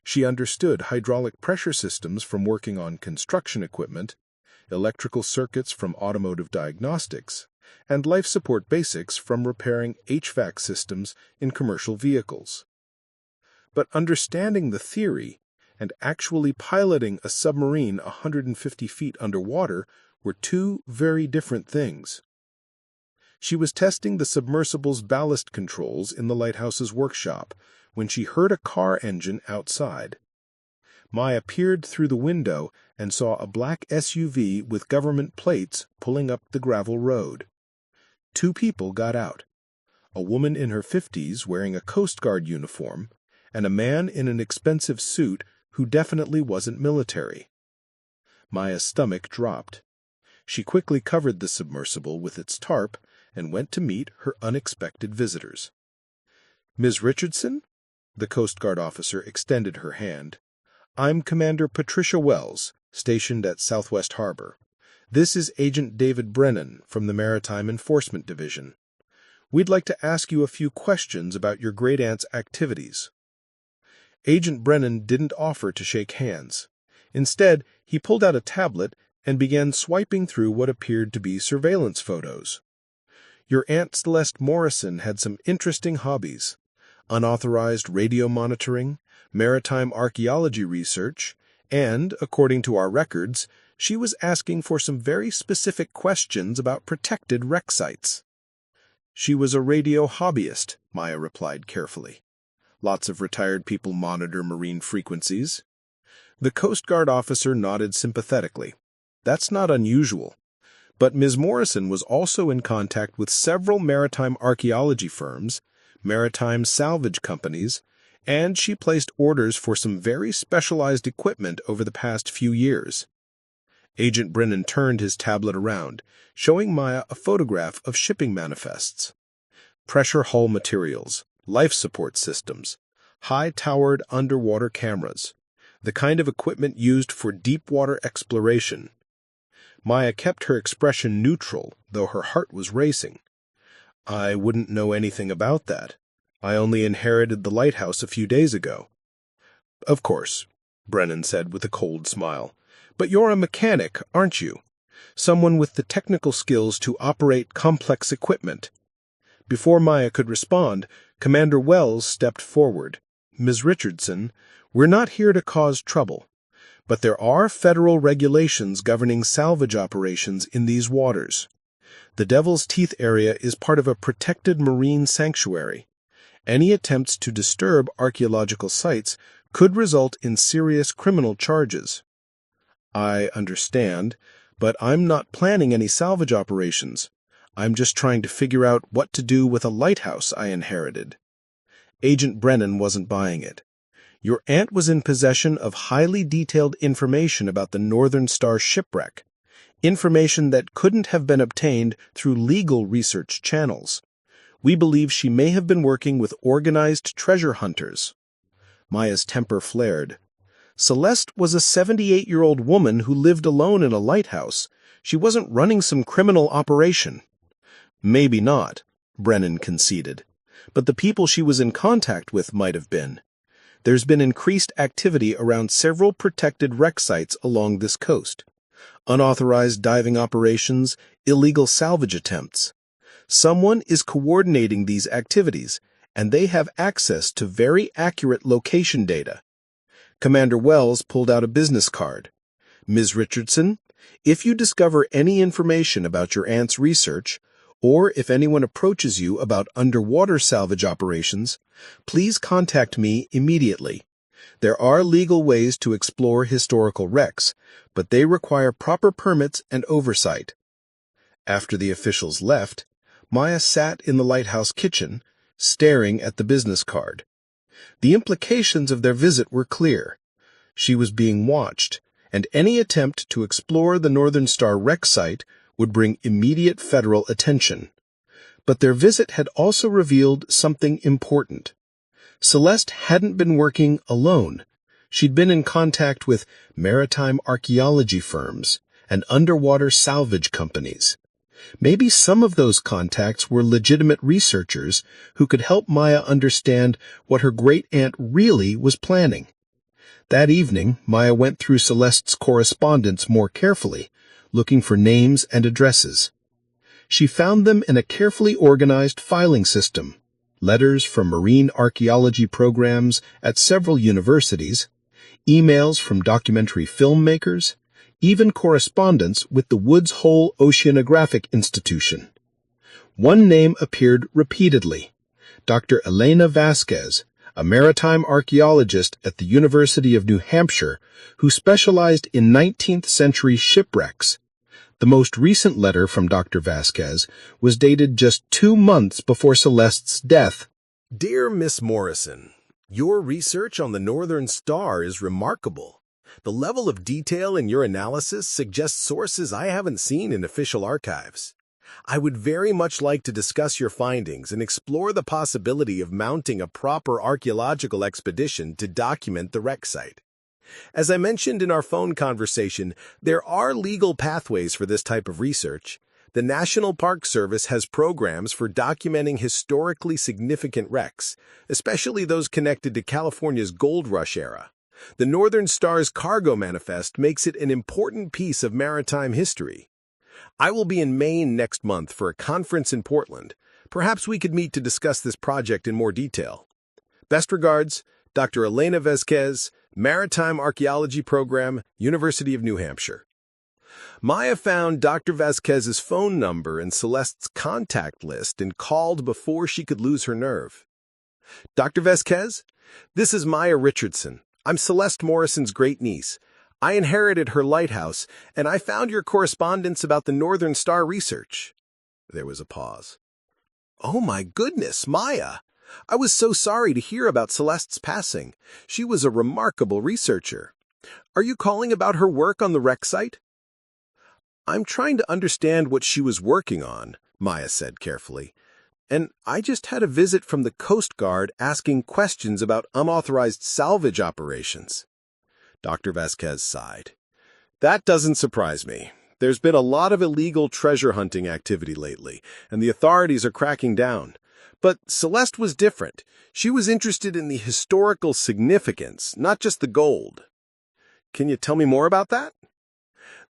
She understood hydraulic pressure systems from working on construction equipment, electrical circuits from automotive diagnostics, and life support basics from repairing HVAC systems in commercial vehicles. But understanding the theory and actually piloting a submarine 150 feet underwater were two very different things. She was testing the submersible's ballast controls in the lighthouse's workshop when she heard a car engine outside. Maya peered through the window and saw a black SUV with government plates pulling up the gravel road. 2 people got out, a woman in her 50s wearing a Coast Guard uniform, and a man in an expensive suit who definitely wasn't military. Maya's stomach dropped. She quickly covered the submersible with its tarp and went to meet her unexpected visitors. "Ms. Richardson?" The Coast Guard officer extended her hand. "I'm Commander Patricia Wells, stationed at Southwest Harbor. This is Agent David Brennan from the Maritime Enforcement Division. We'd like to ask you a few questions about your great-aunt's activities." Agent Brennan didn't offer to shake hands. Instead, he pulled out a tablet and began swiping through what appeared to be surveillance photos. "Your Aunt Celeste Morrison had some interesting hobbies: unauthorized radio monitoring, maritime archaeology research, and, according to our records, she was asking for some very specific questions about protected wreck sites." "She was a radio hobbyist," Maya replied carefully. "Lots of retired people monitor marine frequencies." The Coast Guard officer nodded sympathetically. "That's not unusual. But Ms. Morrison was also in contact with several maritime archaeology firms, maritime salvage companies, and she placed orders for some very specialized equipment over the past few years." Agent Brennan turned his tablet around, showing Maya a photograph of shipping manifests. pressure hull materials, life support systems, high-towered underwater cameras, the kind of equipment used for deep-water exploration. Maya kept her expression neutral, though her heart was racing. I wouldn't know anything about that. I only inherited the lighthouse a few days ago. Of course, Brennan said with a cold smile. But you're a mechanic, aren't you? Someone with the technical skills to operate complex equipment. Before Maya could respond, Commander Wells stepped forward. Ms. Richardson, we're not here to cause trouble, but there are federal regulations governing salvage operations in these waters. The Devil's Teeth area is part of a protected marine sanctuary. Any attempts to disturb archaeological sites could result in serious criminal charges. I understand, but I'm not planning any salvage operations. I'm just trying to figure out what to do with a lighthouse I inherited. Agent Brennan wasn't buying it. Your aunt was in possession of highly detailed information about the Northern Star shipwreck, information that couldn't have been obtained through legal research channels. We believe she may have been working with organized treasure hunters. Maya's temper flared. Celeste was a 78-year-old woman who lived alone in a lighthouse. She wasn't running some criminal operation. Maybe not, Brennan conceded. But the people she was in contact with might have been. There's been increased activity around several protected wreck sites along this coast. Unauthorized diving operations, illegal salvage attempts. Someone is coordinating these activities, and they have access to very accurate location data. Commander Wells pulled out a business card. Ms. Richardson, if you discover any information about your aunt's research, or if anyone approaches you about underwater salvage operations, please contact me immediately. There are legal ways to explore historical wrecks, but they require proper permits and oversight. After the officials left, Maya sat in the lighthouse kitchen, staring at the business card. The implications of their visit were clear. She was being watched, and any attempt to explore the Northern Star wreck site would bring immediate federal attention. But their visit had also revealed something important. Celeste hadn't been working alone. She'd been in contact with maritime archaeology firms and underwater salvage companies. Maybe some of those contacts were legitimate researchers who could help Maya understand what her great-aunt really was planning. That evening, Maya went through Celeste's correspondence more carefully, looking for names and addresses. She found them in a carefully organized filing system. Letters from marine archaeology programs at several universities, emails from documentary filmmakers, even correspondence with the Woods Hole Oceanographic Institution. One name appeared repeatedly, Dr. Elena Vasquez, a maritime archaeologist at the University of New Hampshire who specialized in 19th-century shipwrecks. The most recent letter from Dr. Vasquez was dated just 2 months before Celeste's death. Dear Miss Morrison, your research on the Northern Star is remarkable. The level of detail in your analysis suggests sources I haven't seen in official archives. I would very much like to discuss your findings and explore the possibility of mounting a proper archaeological expedition to document the wreck site. As I mentioned in our phone conversation, there are legal pathways for this type of research. The National Park Service has programs for documenting historically significant wrecks, especially those connected to California's gold rush era. The Northern Star's cargo manifest makes it an important piece of maritime history. I will be in Maine next month for a conference in Portland. Perhaps we could meet to discuss this project in more detail. Best regards, Dr. Elena Vasquez, Maritime Archaeology Program, University of New Hampshire. Maya found Dr. Vasquez's phone number in Celeste's contact list and called before she could lose her nerve. Dr. Vasquez, this is Maya Richardson. I'm Celeste Morrison's great-niece. I inherited her lighthouse, and I found your correspondence about the Northern Star research. There was a pause. Oh my goodness, Maya! I was so sorry to hear about Celeste's passing. She was a remarkable researcher. Are you calling about her work on the wreck site? I'm trying to understand what she was working on, Maya said carefully. And I just had a visit from the Coast Guard asking questions about unauthorized salvage operations. Dr. Vasquez sighed. That doesn't surprise me. There's been a lot of illegal treasure hunting activity lately, and the authorities are cracking down. But Celeste was different. She was interested in the historical significance, not just the gold. Can you tell me more about that?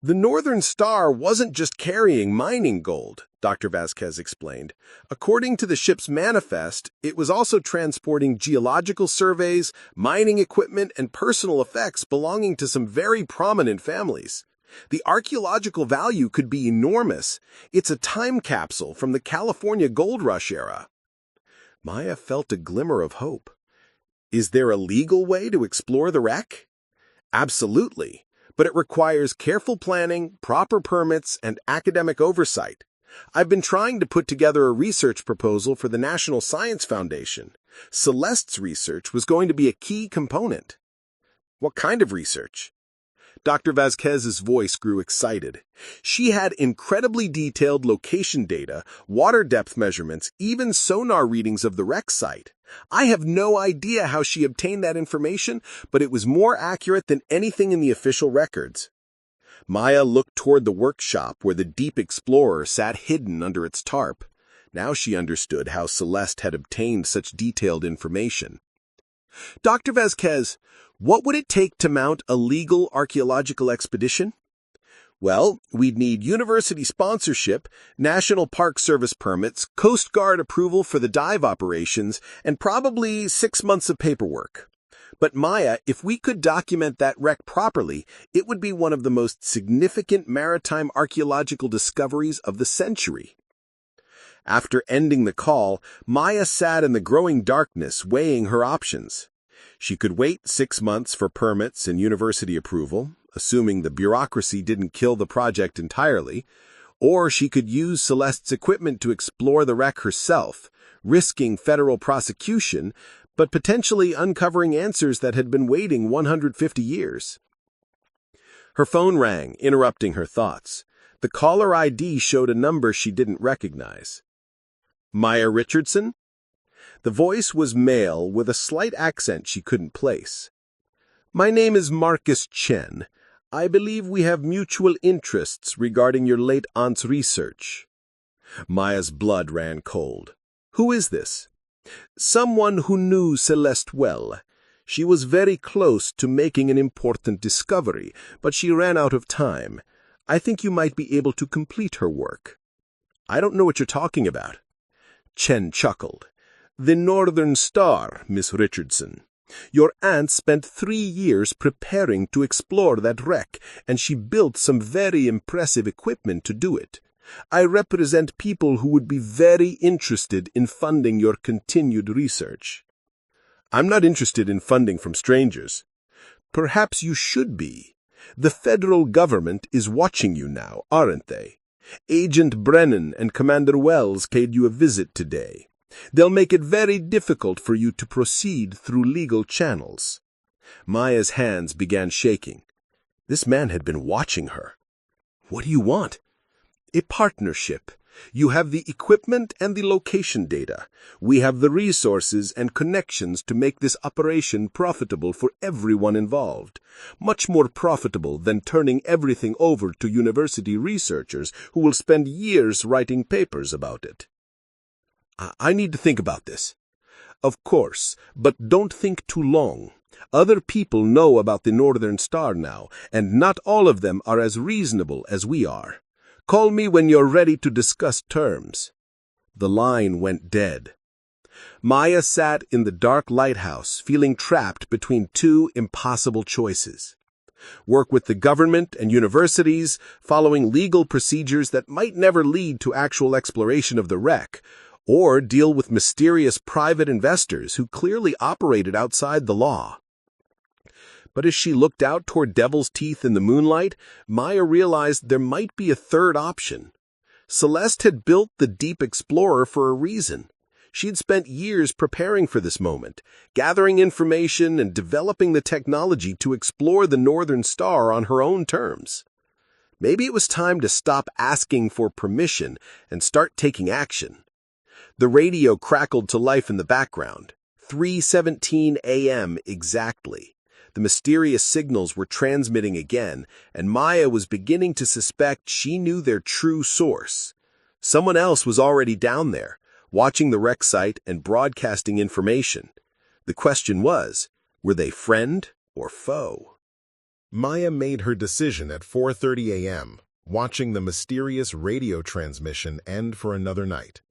The Northern Star wasn't just carrying mining gold, Dr. Vasquez explained. According to the ship's manifest, it was also transporting geological surveys, mining equipment, and personal effects belonging to some very prominent families. The archaeological value could be enormous. It's a time capsule from the California gold rush era. Maya felt a glimmer of hope. Is there a legal way to explore the wreck? Absolutely. But it requires careful planning, proper permits, and academic oversight. I've been trying to put together a research proposal for the National Science Foundation. Celeste's research was going to be a key component. What kind of research? Dr. Vasquez's voice grew excited. She had incredibly detailed location data, water depth measurements, even sonar readings of the wreck site. I have no idea how she obtained that information, but it was more accurate than anything in the official records. Maya looked toward the workshop where the Deep Explorer sat hidden under its tarp. Now she understood how Celeste had obtained such detailed information. Dr. Vasquez, what would it take to mount a legal archaeological expedition? Well, we'd need university sponsorship, National Park Service permits, Coast Guard approval for the dive operations, and probably 6 months of paperwork. But Maya, if we could document that wreck properly, it would be one of the most significant maritime archaeological discoveries of the century. After ending the call, Maya sat in the growing darkness, weighing her options. She could wait 6 months for permits and university approval, assuming the bureaucracy didn't kill the project entirely, or she could use Celeste's equipment to explore the wreck herself, risking federal prosecution, but potentially uncovering answers that had been waiting 150 years. Her phone rang, interrupting her thoughts. The caller ID showed a number she didn't recognize. Maya Richardson? The voice was male with a slight accent she couldn't place. My name is Marcus Chen. I believe we have mutual interests regarding your late aunt's research. Maya's blood ran cold. Who is this? Someone who knew Celeste well. She was very close to making an important discovery, but she ran out of time. I think you might be able to complete her work. I don't know what you're talking about. Chen chuckled. The Northern Star, Miss Richardson. Your aunt spent 3 years preparing to explore that wreck, and she built some very impressive equipment to do it. I represent people who would be very interested in funding your continued research. I'm not interested in funding from strangers. Perhaps you should be. The federal government is watching you now, aren't they? Agent Brennan and Commander Wells paid you a visit today. They'll make it very difficult for you to proceed through legal channels. Maya's hands began shaking. This man had been watching her. What do you want? A partnership. You have the equipment and the location data. We have the resources and connections to make this operation profitable for everyone involved. Much more profitable than turning everything over to university researchers who will spend years writing papers about it. I need to think about this. Of course, but don't think too long. Other people know about the Northern Star now, and not all of them are as reasonable as we are. Call me when you're ready to discuss terms. The line went dead. Maya sat in the dark lighthouse, feeling trapped between 2 impossible choices. Work with the government and universities, following legal procedures that might never lead to actual exploration of the wreck, or deal with mysterious private investors who clearly operated outside the law. But as she looked out toward Devil's Teeth in the moonlight, Maya realized there might be a third option. Celeste had built the Deep Explorer for a reason. She'd spent years preparing for this moment, gathering information and developing the technology to explore the Northern Star on her own terms. Maybe it was time to stop asking for permission and start taking action. The radio crackled to life in the background. 3:17 a.m. exactly. The mysterious signals were transmitting again, and Maya was beginning to suspect she knew their true source. Someone else was already down there, watching the wreck site and broadcasting information. The question was, were they friend or foe? Maya made her decision at 4:30 a.m., watching the mysterious radio transmission end for another night.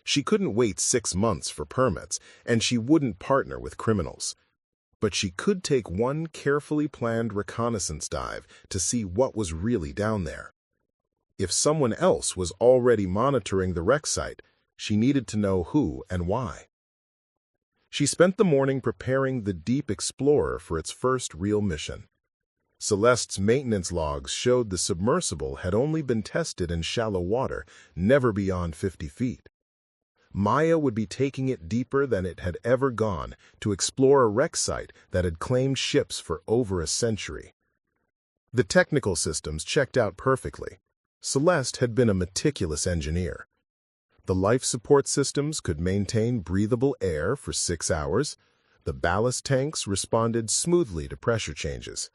She couldn't wait 6 months for permits, and she wouldn't partner with criminals. But she could take one carefully planned reconnaissance dive to see what was really down there. If someone else was already monitoring the wreck site, she needed to know who and why. She spent the morning preparing the Deep Explorer for its first real mission. Celeste's maintenance logs showed the submersible had only been tested in shallow water, never beyond 50 feet. Maya would be taking it deeper than it had ever gone to explore a wreck site that had claimed ships for over a century. The technical systems checked out perfectly. Celeste had been a meticulous engineer. The life support systems could maintain breathable air for 6 hours. The ballast tanks responded smoothly to pressure changes.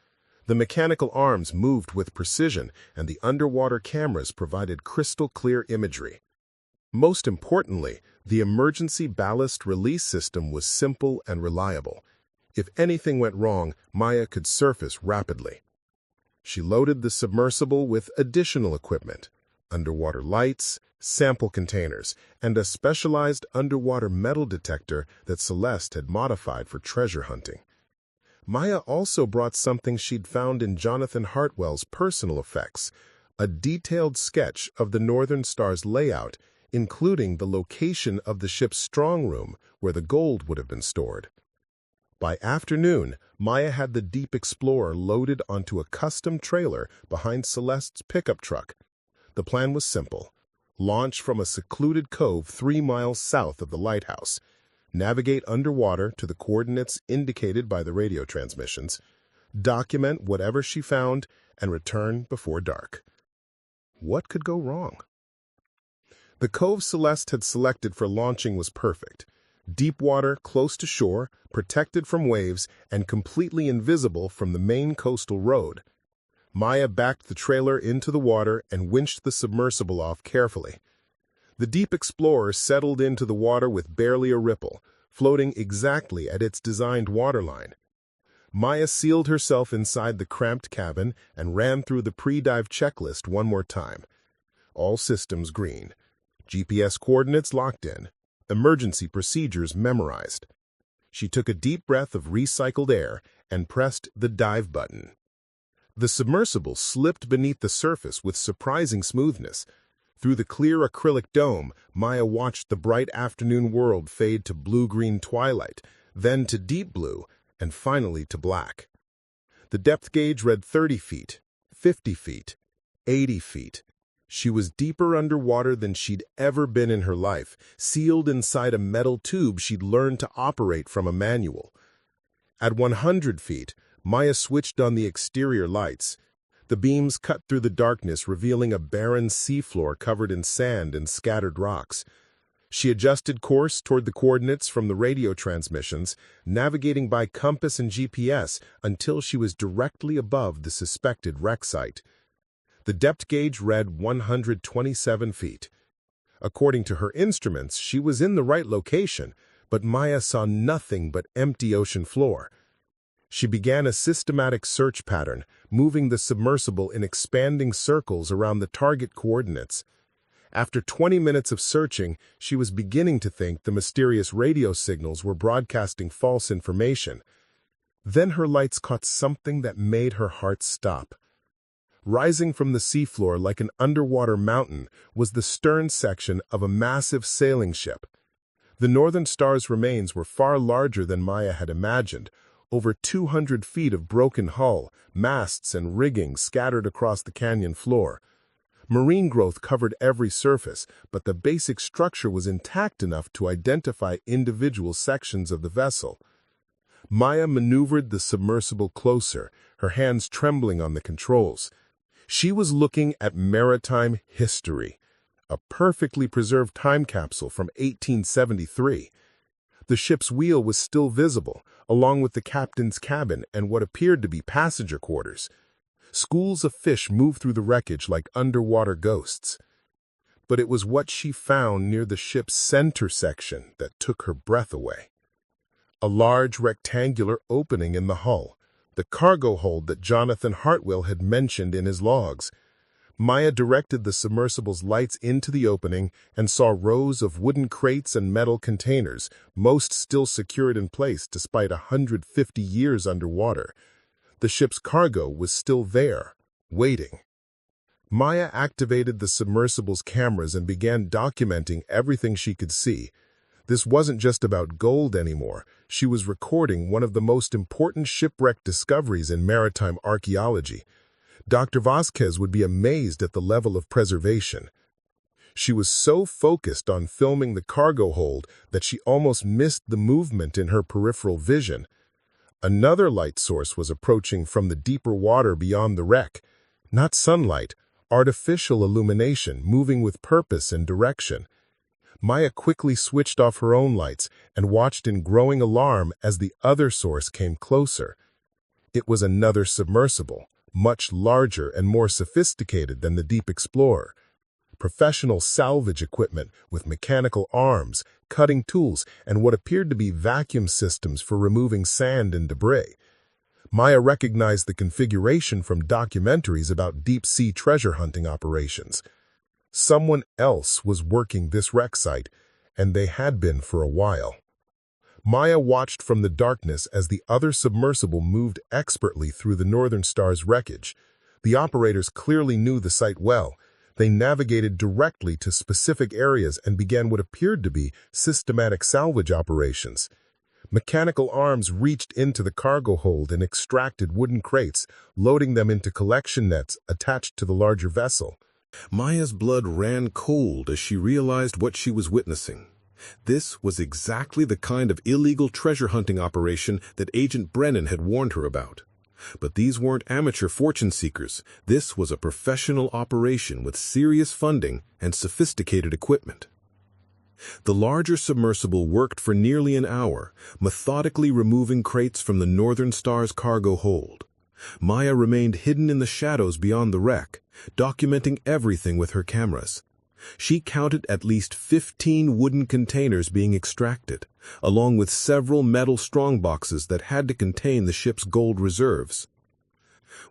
The mechanical arms moved with precision, and the underwater cameras provided crystal-clear imagery. Most importantly, the emergency ballast release system was simple and reliable. If anything went wrong, Maya could surface rapidly. She loaded the submersible with additional equipment: underwater lights, sample containers, and a specialized underwater metal detector that Celeste had modified for treasure hunting. Maya also brought something she'd found in Jonathan Hartwell's personal effects: a detailed sketch of the Northern Star's layout, including the location of the ship's strong room where the gold would have been stored. By afternoon, Maya had the Deep Explorer loaded onto a custom trailer behind Celeste's pickup truck. The plan was simple: launch from a secluded cove 3 miles south of the lighthouse, navigate underwater to the coordinates indicated by the radio transmissions, document whatever she found, and return before dark. What could go wrong? The cove Celeste had selected for launching was perfect. Deep water, close to shore, protected from waves, and completely invisible from the Maine coastal road. Maya backed the trailer into the water and winched the submersible off carefully. The Deep Explorer settled into the water with barely a ripple, floating exactly at its designed waterline. Maya sealed herself inside the cramped cabin and ran through the pre-dive checklist one more time. All systems green. GPS coordinates locked in. Emergency procedures memorized. She took a deep breath of recycled air and pressed the dive button. The submersible slipped beneath the surface with surprising smoothness. Through the clear acrylic dome, Maya watched the bright afternoon world fade to blue-green twilight, then to deep blue, and finally to black. The depth gauge read 30 feet, 50 feet, 80 feet. She was deeper underwater than she'd ever been in her life, sealed inside a metal tube she'd learned to operate from a manual. At 100 feet, Maya switched on the exterior lights. The beams cut through the darkness, revealing a barren seafloor covered in sand and scattered rocks. She adjusted course toward the coordinates from the radio transmissions, navigating by compass and GPS until she was directly above the suspected wreck site. The depth gauge read 127 feet. According to her instruments, she was in the right location, but Maya saw nothing but empty ocean floor. She began a systematic search pattern, moving the submersible in expanding circles around the target coordinates. After 20 minutes of searching, she was beginning to think the mysterious radio signals were broadcasting false information. Then her lights caught something that made her heart stop. Rising from the seafloor like an underwater mountain was the stern section of a massive sailing ship. The Northern Star's remains were far larger than Maya had imagined, over 200 feet of broken hull, masts and rigging scattered across the canyon floor. Marine growth covered every surface, but the basic structure was intact enough to identify individual sections of the vessel. Maya maneuvered the submersible closer, her hands trembling on the controls. She was looking at maritime history, a perfectly preserved time capsule from 1873. The ship's wheel was still visible, along with the captain's cabin and what appeared to be passenger quarters. Schools of fish moved through the wreckage like underwater ghosts. But it was what she found near the ship's center section that took her breath away. A large rectangular opening in the hull, the cargo hold that Jonathan Hartwell had mentioned in his logs. Maya directed the submersible's lights into the opening and saw rows of wooden crates and metal containers, most still secured in place despite 150 years underwater. The ship's cargo was still there, waiting. Maya activated the submersible's cameras and began documenting everything she could see. This wasn't just about gold anymore. She was recording one of the most important shipwreck discoveries in maritime archaeology. Dr. Vasquez would be amazed at the level of preservation. She was so focused on filming the cargo hold that she almost missed the movement in her peripheral vision. Another light source was approaching from the deeper water beyond the wreck. Not sunlight, artificial illumination moving with purpose and direction. Maya quickly switched off her own lights and watched in growing alarm as the other source came closer. It was another submersible, much larger and more sophisticated than the Deep Explorer. Professional salvage equipment with mechanical arms, cutting tools, and what appeared to be vacuum systems for removing sand and debris. Maya recognized the configuration from documentaries about deep-sea treasure hunting operations. Someone else was working this wreck site, and they had been for a while. Maya watched from the darkness as the other submersible moved expertly through the Northern Star's wreckage. The operators clearly knew the site well. They navigated directly to specific areas and began what appeared to be systematic salvage operations. Mechanical arms reached into the cargo hold and extracted wooden crates, loading them into collection nets attached to the larger vessel. Maya's blood ran cold as she realized what she was witnessing. This was exactly the kind of illegal treasure hunting operation that Agent Brennan had warned her about. But these weren't amateur fortune seekers. This was a professional operation with serious funding and sophisticated equipment. The larger submersible worked for nearly an hour, methodically removing crates from the Northern Star's cargo hold. Maya remained hidden in the shadows beyond the wreck, documenting everything with her cameras. She counted at least 15 wooden containers being extracted, along with several metal strongboxes that had to contain the ship's gold reserves.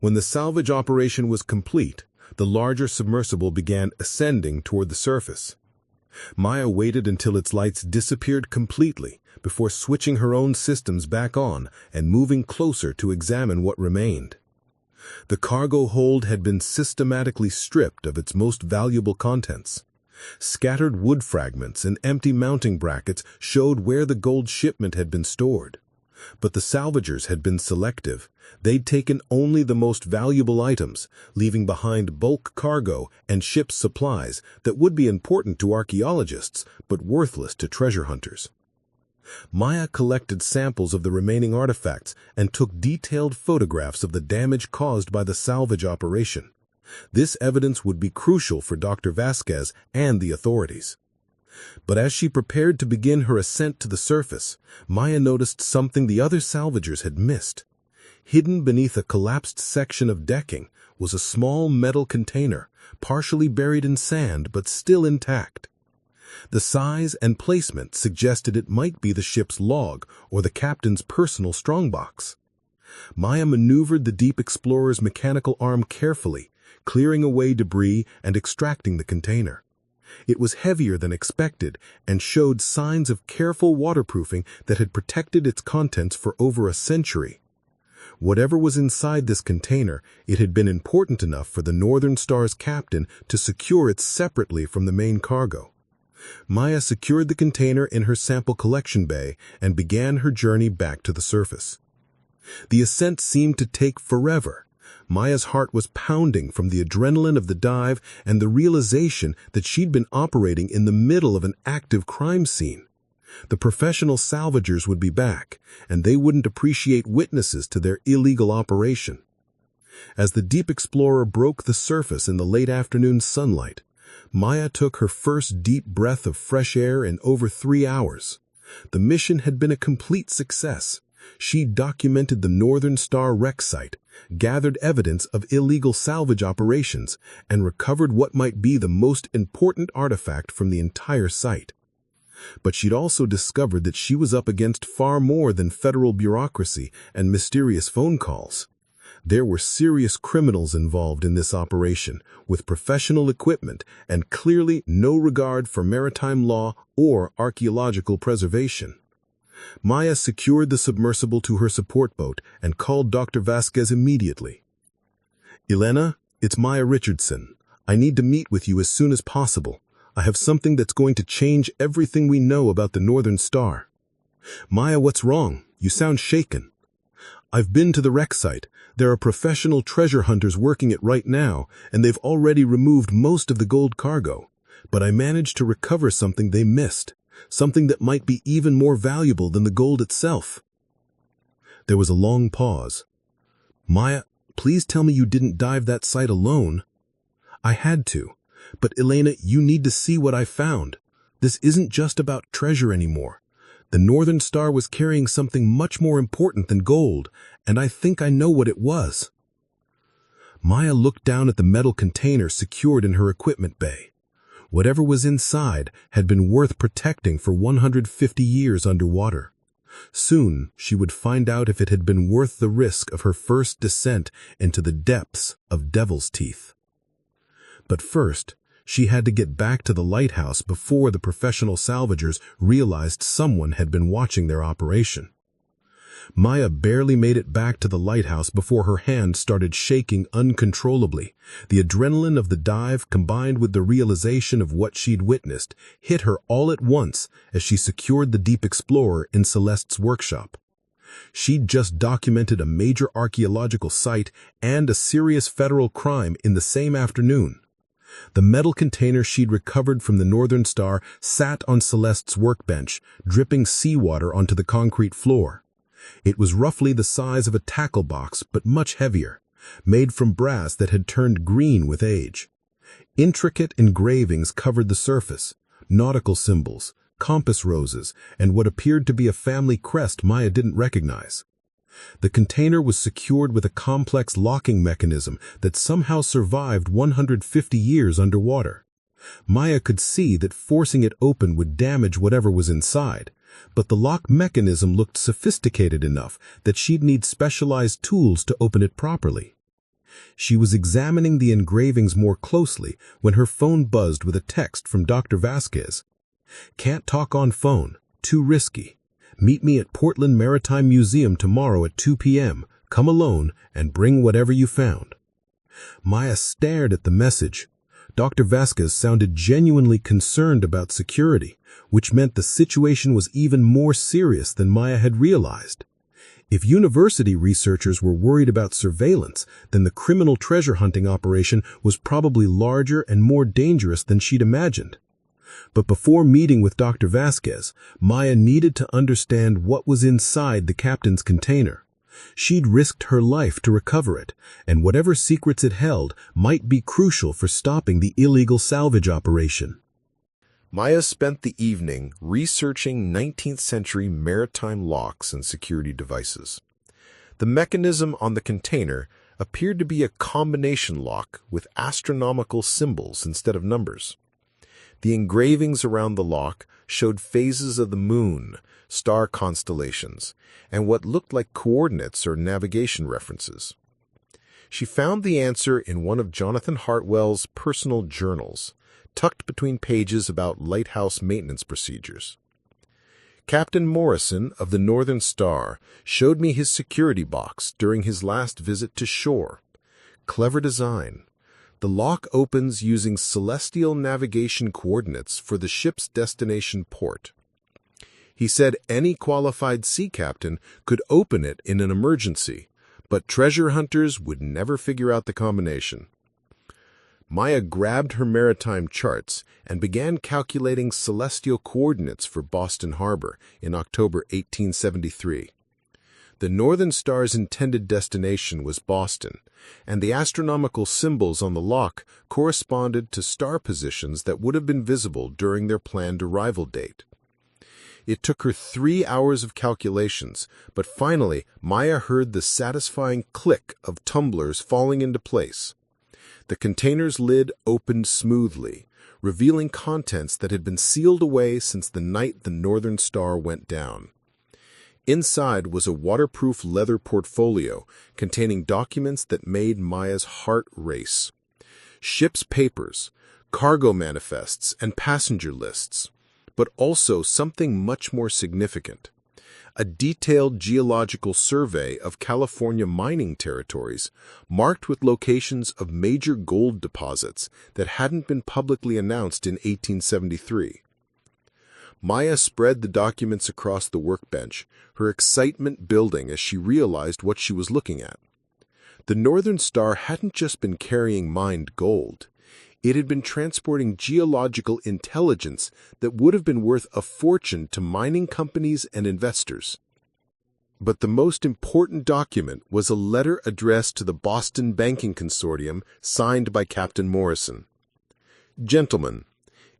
When the salvage operation was complete, the larger submersible began ascending toward the surface. Maya waited until its lights disappeared completely before switching her own systems back on and moving closer to examine what remained. The cargo hold had been systematically stripped of its most valuable contents. Scattered wood fragments and empty mounting brackets showed where the gold shipment had been stored. But the salvagers had been selective. They'd taken only the most valuable items, leaving behind bulk cargo and ship's supplies that would be important to archaeologists but worthless to treasure hunters. Maya collected samples of the remaining artifacts and took detailed photographs of the damage caused by the salvage operation. This evidence would be crucial for Dr. Vasquez and the authorities. But as she prepared to begin her ascent to the surface, Maya noticed something the other salvagers had missed. Hidden beneath a collapsed section of decking was a small metal container, partially buried in sand but still intact. The size and placement suggested it might be the ship's log or the captain's personal strongbox. Maya maneuvered the Deep Explorer's mechanical arm carefully, clearing away debris and extracting the container. It was heavier than expected and showed signs of careful waterproofing that had protected its contents for over a century. Whatever was inside this container, it had been important enough for the Northern Star's captain to secure it separately from the main cargo. Maya secured the container in her sample collection bay and began her journey back to the surface. The ascent seemed to take forever. Maya's heart was pounding from the adrenaline of the dive and the realization that she'd been operating in the middle of an active crime scene. The professional salvagers would be back, and they wouldn't appreciate witnesses to their illegal operation. As the Deep Explorer broke the surface in the late afternoon sunlight, Maya took her first deep breath of fresh air in over 3 hours. The mission had been a complete success. She documented the Northern Star wreck site, gathered evidence of illegal salvage operations, and recovered what might be the most important artifact from the entire site. But she'd also discovered that she was up against far more than federal bureaucracy and mysterious phone calls. There were serious criminals involved in this operation, with professional equipment and clearly no regard for maritime law or archaeological preservation. Maya secured the submersible to her support boat and called Dr. Vasquez immediately. "Elena, it's Maya Richardson. I need to meet with you as soon as possible. I have something that's going to change everything we know about the Northern Star." "Maya, what's wrong? You sound shaken." "I've been to the wreck site. There are professional treasure hunters working it right now, and they've already removed most of the gold cargo. But I managed to recover something they missed, something that might be even more valuable than the gold itself." There was a long pause. "Maya, please tell me you didn't dive that site alone." "I had to. But Elena, you need to see what I found. This isn't just about treasure anymore. The Northern Star was carrying something much more important than gold, and I think I know what it was." Maya looked down at the metal container secured in her equipment bay. Whatever was inside had been worth protecting for 150 years underwater. Soon, she would find out if it had been worth the risk of her first descent into the depths of Devil's Teeth. But first, she had to get back to the lighthouse before the professional salvagers realized someone had been watching their operation. Maya barely made it back to the lighthouse before her hand started shaking uncontrollably. The adrenaline of the dive, combined with the realization of what she'd witnessed, hit her all at once as she secured the Deep Explorer in Celeste's workshop. She'd just documented a major archaeological site and a serious federal crime in the same afternoon. The metal container she'd recovered from the Northern Star sat on Celeste's workbench, dripping seawater onto the concrete floor. It was roughly the size of a tackle box, but much heavier, made from brass that had turned green with age. Intricate engravings covered the surface, nautical symbols, compass roses, and what appeared to be a family crest Maya didn't recognize. The container was secured with a complex locking mechanism that somehow survived 150 years underwater. Maya could see that forcing it open would damage whatever was inside, but the lock mechanism looked sophisticated enough that she'd need specialized tools to open it properly. She was examining the engravings more closely when her phone buzzed with a text from Dr. Vasquez. "Can't talk on phone. Too risky. Meet me at Portland Maritime Museum tomorrow at 2 p.m. Come alone and bring whatever you found." Maya stared at the message. Dr. Vasquez sounded genuinely concerned about security, which meant the situation was even more serious than Maya had realized. If university researchers were worried about surveillance, then the criminal treasure hunting operation was probably larger and more dangerous than she'd imagined. But before meeting with Dr. Vasquez, Maya needed to understand what was inside the captain's container. She'd risked her life to recover it, and whatever secrets it held might be crucial for stopping the illegal salvage operation. Maya spent the evening researching 19th-century maritime locks and security devices. The mechanism on the container appeared to be a combination lock with astronomical symbols instead of numbers. The engravings around the lock showed phases of the moon, star constellations, and what looked like coordinates or navigation references. She found the answer in one of Jonathan Hartwell's personal journals, tucked between pages about lighthouse maintenance procedures. Captain Morrison of the Northern Star showed me his security box during his last visit to shore. Clever design. The lock opens using celestial navigation coordinates for the ship's destination port. He said any qualified sea captain could open it in an emergency, but treasure hunters would never figure out the combination. Maya grabbed her maritime charts and began calculating celestial coordinates for Boston Harbor in October 1873. The Northern Star's intended destination was Boston, and the astronomical symbols on the lock corresponded to star positions that would have been visible during their planned arrival date. It took her 3 hours of calculations, but finally Maya heard the satisfying click of tumblers falling into place. The container's lid opened smoothly, revealing contents that had been sealed away since the night the Northern Star went down. Inside was a waterproof leather portfolio containing documents that made Maya's heart race. Ship's papers, cargo manifests, and passenger lists, but also something much more significant: a detailed geological survey of California mining territories, marked with locations of major gold deposits that hadn't been publicly announced in 1873. Maya spread the documents across the workbench, her excitement building as she realized what she was looking at. The Northern Star hadn't just been carrying mined gold. It had been transporting geological intelligence that would have been worth a fortune to mining companies and investors. But the most important document was a letter addressed to the Boston Banking Consortium, signed by Captain Morrison. "Gentlemen,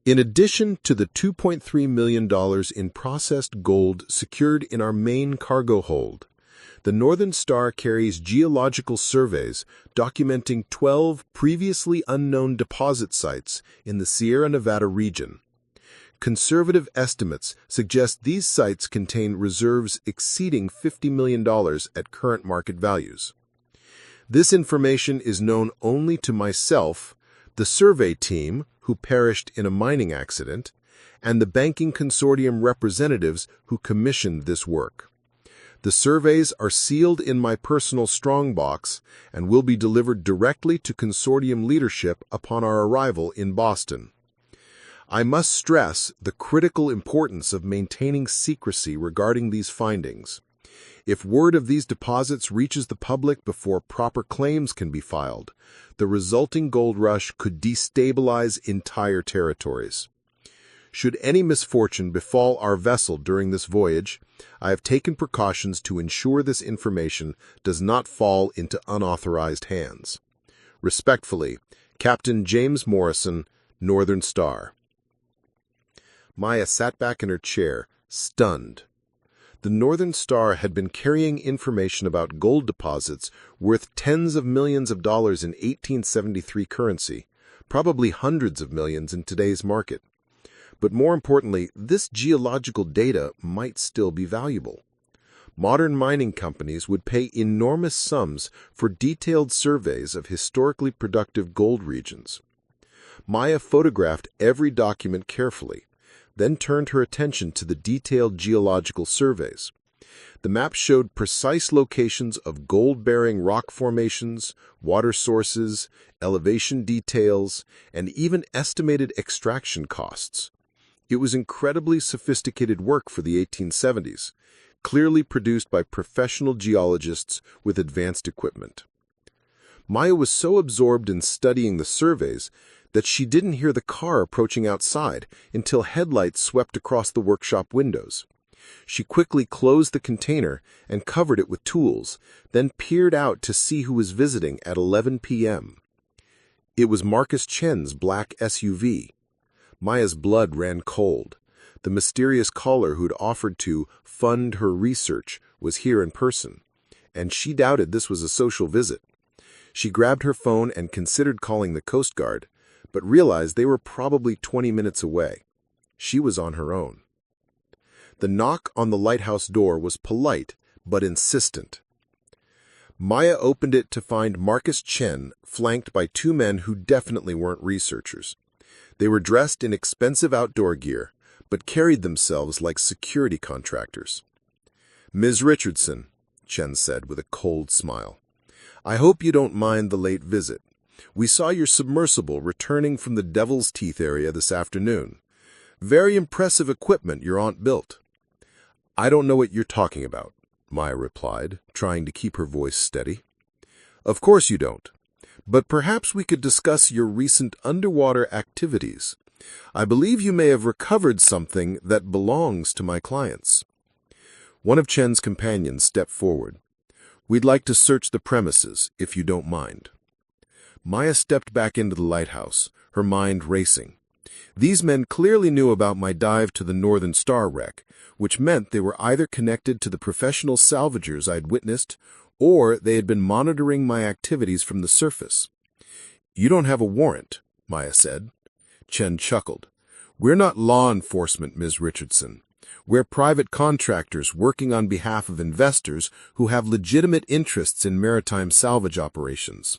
in addition to the $2.3 million in processed gold secured in our Maine cargo hold, the Northern Star carries geological surveys documenting 12 previously unknown deposit sites in the Sierra Nevada region. Conservative estimates suggest these sites contain reserves exceeding $50 million at current market values. This information is known only to myself, the survey team, who perished in a mining accident, and the banking consortium representatives who commissioned this work. The surveys are sealed in my personal strongbox and will be delivered directly to consortium leadership upon our arrival in Boston. I must stress the critical importance of maintaining secrecy regarding these findings. If word of these deposits reaches the public before proper claims can be filed, the resulting gold rush could destabilize entire territories. Should any misfortune befall our vessel during this voyage, I have taken precautions to ensure this information does not fall into unauthorized hands. Respectfully, Captain James Morrison, Northern Star." Maya sat back in her chair, stunned. The Northern Star had been carrying information about gold deposits worth tens of millions of dollars in 1873 currency, probably hundreds of millions in today's market. But more importantly, this geological data might still be valuable. Modern mining companies would pay enormous sums for detailed surveys of historically productive gold regions. Maya photographed every document carefully, then turned her attention to the detailed geological surveys. The map showed precise locations of gold-bearing rock formations, water sources, elevation details, and even estimated extraction costs. It was incredibly sophisticated work for the 1870s, clearly produced by professional geologists with advanced equipment. Maya was so absorbed in studying the surveys that she didn't hear the car approaching outside until headlights swept across the workshop windows. She quickly closed the container and covered it with tools, then peered out to see who was visiting at 11 p.m. It was Marcus Chen's black SUV. Maya's blood ran cold. The mysterious caller who'd offered to fund her research was here in person, and she doubted this was a social visit. She grabbed her phone and considered calling the Coast Guard, but realized they were probably 20 minutes away. She was on her own. The knock on the lighthouse door was polite, but insistent. Maya opened it to find Marcus Chen flanked by two men who definitely weren't researchers. They were dressed in expensive outdoor gear, but carried themselves like security contractors. "Ms. Richardson," Chen said with a cold smile, "I hope you don't mind the late visit. We saw your submersible returning from the Devil's Teeth area this afternoon. Very impressive equipment your aunt built." "I don't know what you're talking about," Maya replied, trying to keep her voice steady. "Of course you don't. But perhaps we could discuss your recent underwater activities. I believe you may have recovered something that belongs to my clients." One of Chen's companions stepped forward. "We'd like to search the premises, if you don't mind." Maya stepped back into the lighthouse, her mind racing. These men clearly knew about my dive to the Northern Star wreck, which meant they were either connected to the professional salvagers I'd witnessed, or they had been monitoring my activities from the surface. "You don't have a warrant," Maya said. Chen chuckled. "We're not law enforcement, Ms. Richardson. We're private contractors working on behalf of investors who have legitimate interests in maritime salvage operations.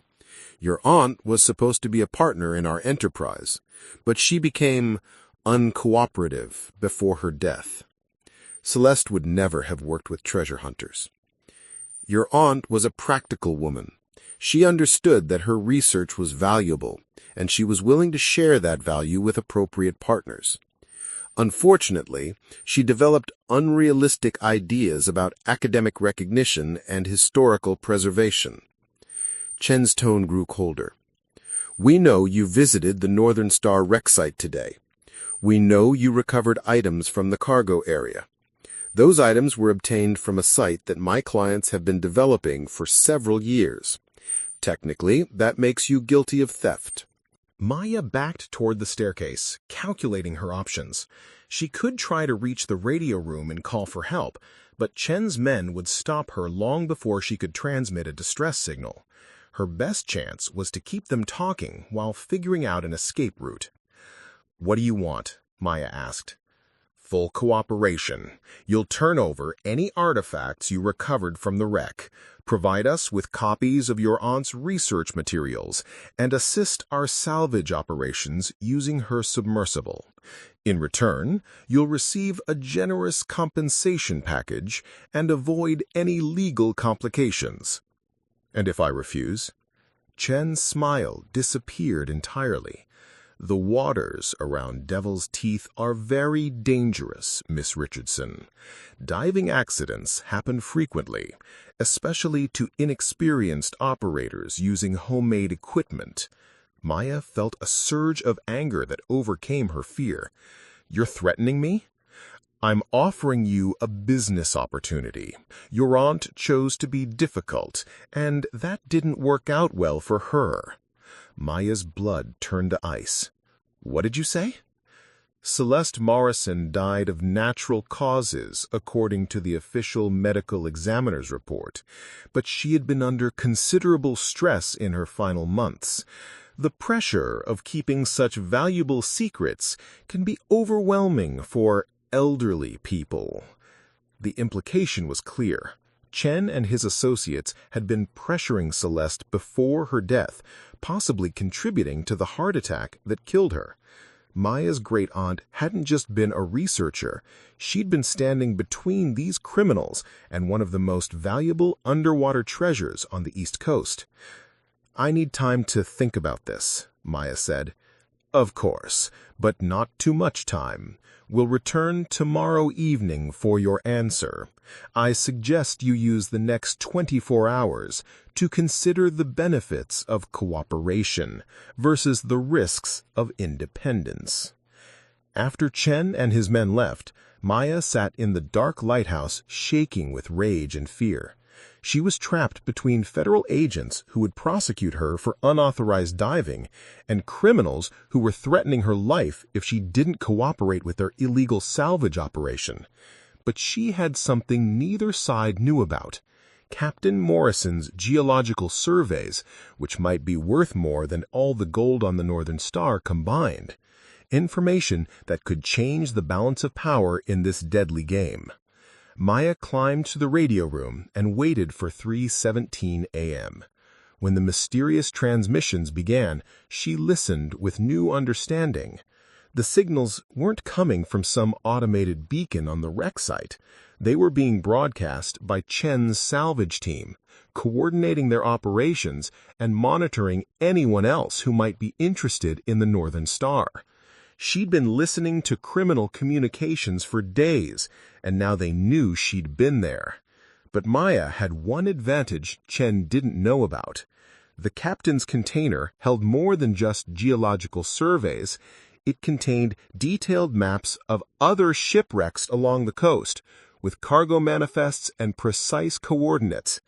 Your aunt was supposed to be a partner in our enterprise, but she became uncooperative before her death. Celeste would never have worked with treasure hunters. Your aunt was a practical woman. She understood that her research was valuable, and she was willing to share that value with appropriate partners. Unfortunately, she developed unrealistic ideas about academic recognition and historical preservation." Chen's tone grew colder. "We know you visited the Northern Star wreck site today. We know you recovered items from the cargo area. Those items were obtained from a site that my clients have been developing for several years. Technically, that makes you guilty of theft." Maya backed toward the staircase, calculating her options. She could try to reach the radio room and call for help, but Chen's men would stop her long before she could transmit a distress signal. Her best chance was to keep them talking while figuring out an escape route. "What do you want?" Maya asked. "Full cooperation. You'll turn over any artifacts you recovered from the wreck, provide us with copies of your aunt's research materials, and assist our salvage operations using her submersible. In return, you'll receive a generous compensation package and avoid any legal complications." "And if I refuse?" Chen's smile disappeared entirely. "The waters around Devil's Teeth are very dangerous, Miss Richardson. Diving accidents happen frequently, especially to inexperienced operators using homemade equipment." Maya felt a surge of anger that overcame her fear. "You're threatening me?" "I'm offering you a business opportunity. Your aunt chose to be difficult, and that didn't work out well for her." Maya's blood turned to ice. "What did you say?" "Celeste Morrison died of natural causes, according to the official medical examiner's report, but she had been under considerable stress in her final months. The pressure of keeping such valuable secrets can be overwhelming for elderly people." The implication was clear. Chen and his associates had been pressuring Celeste before her death, possibly contributing to the heart attack that killed her. Maya's great-aunt hadn't just been a researcher, she'd been standing between these criminals and one of the most valuable underwater treasures on the East Coast. "I need time to think about this," Maya said. "Of course, but not too much time. We'll return tomorrow evening for your answer. I suggest you use the next 24 hours to consider the benefits of cooperation versus the risks of independence." After Chen and his men left, Maya sat in the dark lighthouse shaking with rage and fear. She was trapped between federal agents who would prosecute her for unauthorized diving and criminals who were threatening her life if she didn't cooperate with their illegal salvage operation. But she had something neither side knew about: Captain Morrison's geological surveys, which might be worth more than all the gold on the Northern Star combined. Information that could change the balance of power in this deadly game. Maya climbed to the radio room and waited for 3:17 a.m. When the mysterious transmissions began, she listened with new understanding. The signals weren't coming from some automated beacon on the wreck site. They were being broadcast by Chen's salvage team, coordinating their operations and monitoring anyone else who might be interested in the Northern Star. She'd been listening to criminal communications for days, and now they knew she'd been there. But Maya had one advantage Chen didn't know about. The captain's container held more than just geological surveys. It contained detailed maps of other shipwrecks along the coast, with cargo manifests and precise coordinates.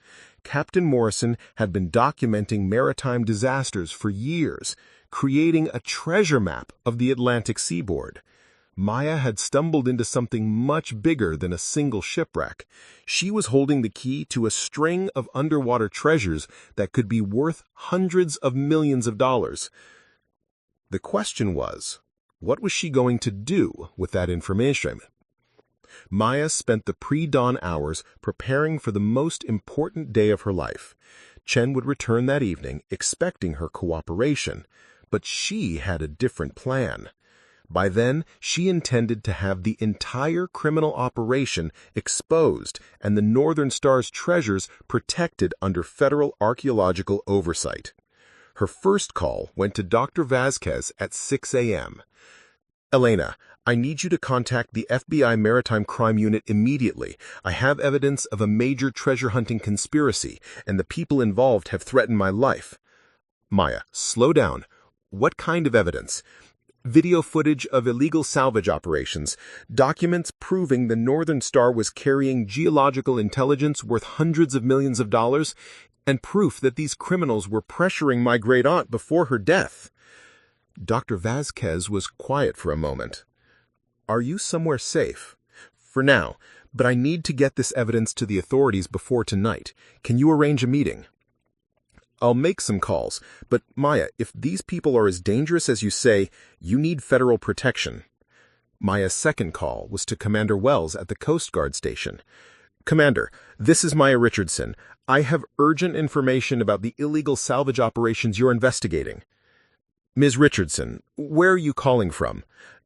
Captain Morrison had been documenting maritime disasters for years, creating a treasure map of the Atlantic seaboard. Maya had stumbled into something much bigger than a single shipwreck. She was holding the key to a string of underwater treasures that could be worth hundreds of millions of dollars. The question was, what was she going to do with that information? Maya spent the pre-dawn hours preparing for the most important day of her life. Chen would return that evening, expecting her cooperation, but she had a different plan. By then, she intended to have the entire criminal operation exposed and the Northern Star's treasures protected under federal archaeological oversight. Her first call went to Dr. Vasquez at 6 a.m. "Elena, I need you to contact the FBI Maritime Crime Unit immediately. I have evidence of a major treasure-hunting conspiracy, and the people involved have threatened my life." "Maya, slow down. What kind of evidence?" "Video footage of illegal salvage operations, documents proving the Northern Star was carrying geological intelligence worth hundreds of millions of dollars, and proof that these criminals were pressuring my great-aunt before her death." Dr. Vasquez was quiet for a moment. "Are you somewhere safe?" "For now, but I need to get this evidence to the authorities before tonight. Can you arrange a meeting?" "I'll make some calls, but Maya, if these people are as dangerous as you say, you need federal protection." Maya's second call was to Commander Wells at the Coast Guard station. "Commander, this is Maya Richardson. I have urgent information about the illegal salvage operations you're investigating." "Ms. Richardson, where are you calling from?"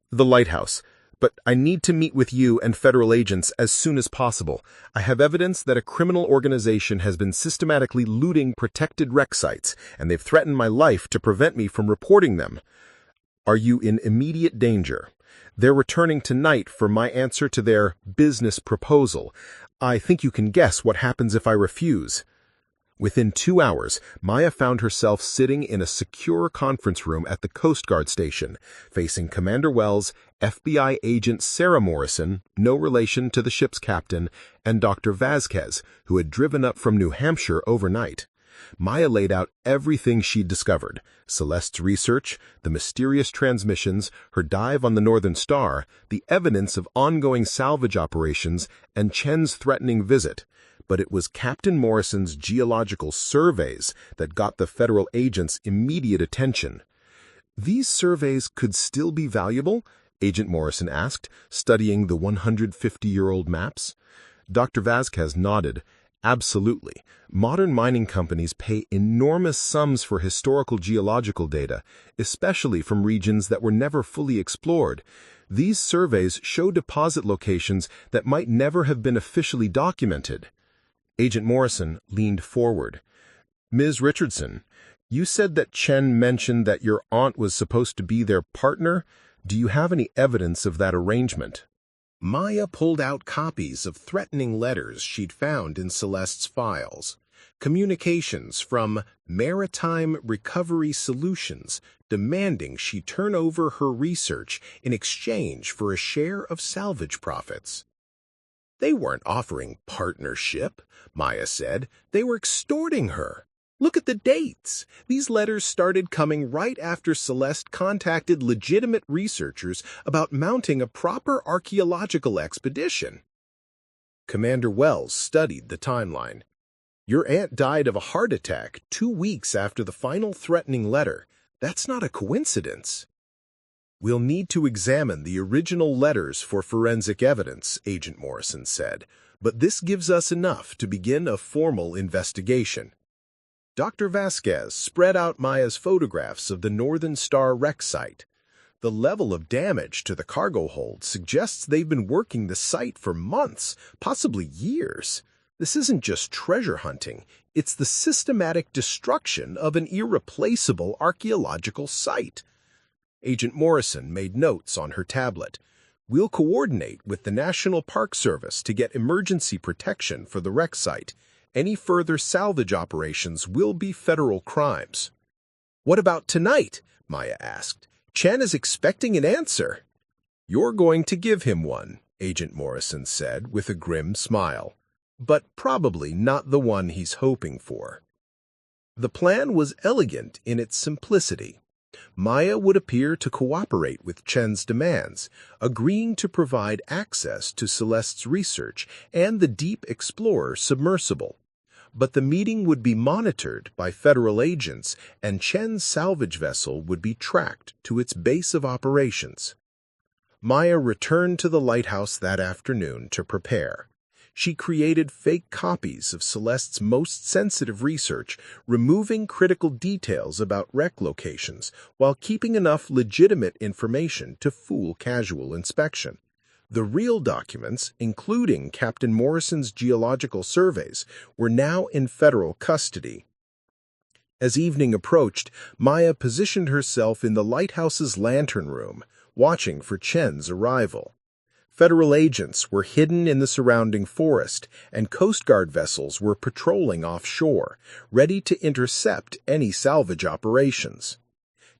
"The lighthouse. But I need to meet with you and federal agents as soon as possible. I have evidence that a criminal organization has been systematically looting protected wreck sites, and they've threatened my life to prevent me from reporting them." "Are you in immediate danger?" "They're returning tonight for my answer to their business proposal. I think you can guess what happens if I refuse." Within 2 hours, Maya found herself sitting in a secure conference room at the Coast Guard station, facing Commander Wells, FBI agent Sarah Morrison, no relation to the ship's captain, and Dr. Vasquez, who had driven up from New Hampshire overnight. Maya laid out everything she'd discovered: Celeste's research, the mysterious transmissions, her dive on the Northern Star, the evidence of ongoing salvage operations, and Chen's threatening visit. But it was Captain Morrison's geological surveys that got the federal agents immediate attention. "These surveys could still be valuable?" Agent Morrison asked, studying the 150-year-old maps. Dr. Vasquez nodded. "Absolutely. Modern mining companies pay enormous sums for historical geological data, especially from regions that were never fully explored. These surveys show deposit locations that might never have been officially documented." Agent Morrison leaned forward. "Ms. Richardson, you said that Chen mentioned that your aunt was supposed to be their partner. Do you have any evidence of that arrangement?" Maya pulled out copies of threatening letters she'd found in Celeste's files. Communications from Maritime Recovery Solutions demanding she turn over her research in exchange for a share of salvage profits. "They weren't offering partnership," Maya said. "They were extorting her. Look at the dates. These letters started coming right after Celeste contacted legitimate researchers about mounting a proper archaeological expedition." Commander Wells studied the timeline. "Your aunt died of a heart attack 2 weeks after the final threatening letter. That's not a coincidence." "We'll need to examine the original letters for forensic evidence," Agent Morrison said, "but this gives us enough to begin a formal investigation." Dr. Vasquez spread out Maya's photographs of the Northern Star wreck site. The level of damage to the cargo hold suggests they've been working the site for months, possibly years. This isn't just treasure hunting, it's the systematic destruction of an irreplaceable archaeological site. Agent Morrison made notes on her tablet. "We'll coordinate with the National Park Service to get emergency protection for the wreck site. Any further salvage operations will be federal crimes." "What about tonight?" Maya asked. "Chen is expecting an answer." "You're going to give him one," Agent Morrison said with a grim smile, but probably not the one he's hoping for. The plan was elegant in its simplicity. Maya would appear to cooperate with Chen's demands, agreeing to provide access to Celeste's research and the Deep Explorer submersible. But the meeting would be monitored by federal agents, and Chen's salvage vessel would be tracked to its base of operations. Maya returned to the lighthouse that afternoon to prepare. She created fake copies of Celeste's most sensitive research, removing critical details about wreck locations while keeping enough legitimate information to fool casual inspection. The real documents, including Captain Morrison's geological surveys, were now in federal custody. As evening approached, Maya positioned herself in the lighthouse's lantern room, watching for Chen's arrival. Federal agents were hidden in the surrounding forest, and Coast Guard vessels were patrolling offshore, ready to intercept any salvage operations.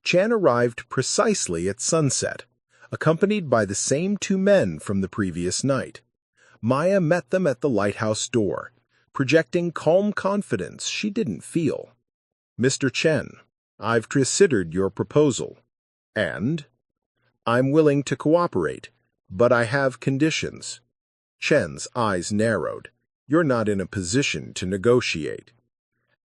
Chen arrived precisely at sunset, accompanied by the same two men from the previous night. Maya met them at the lighthouse door, projecting calm confidence she didn't feel. "Mr. Chen, I've considered your proposal, and I'm willing to cooperate, but I have conditions." Chen's eyes narrowed. "You're not in a position to negotiate."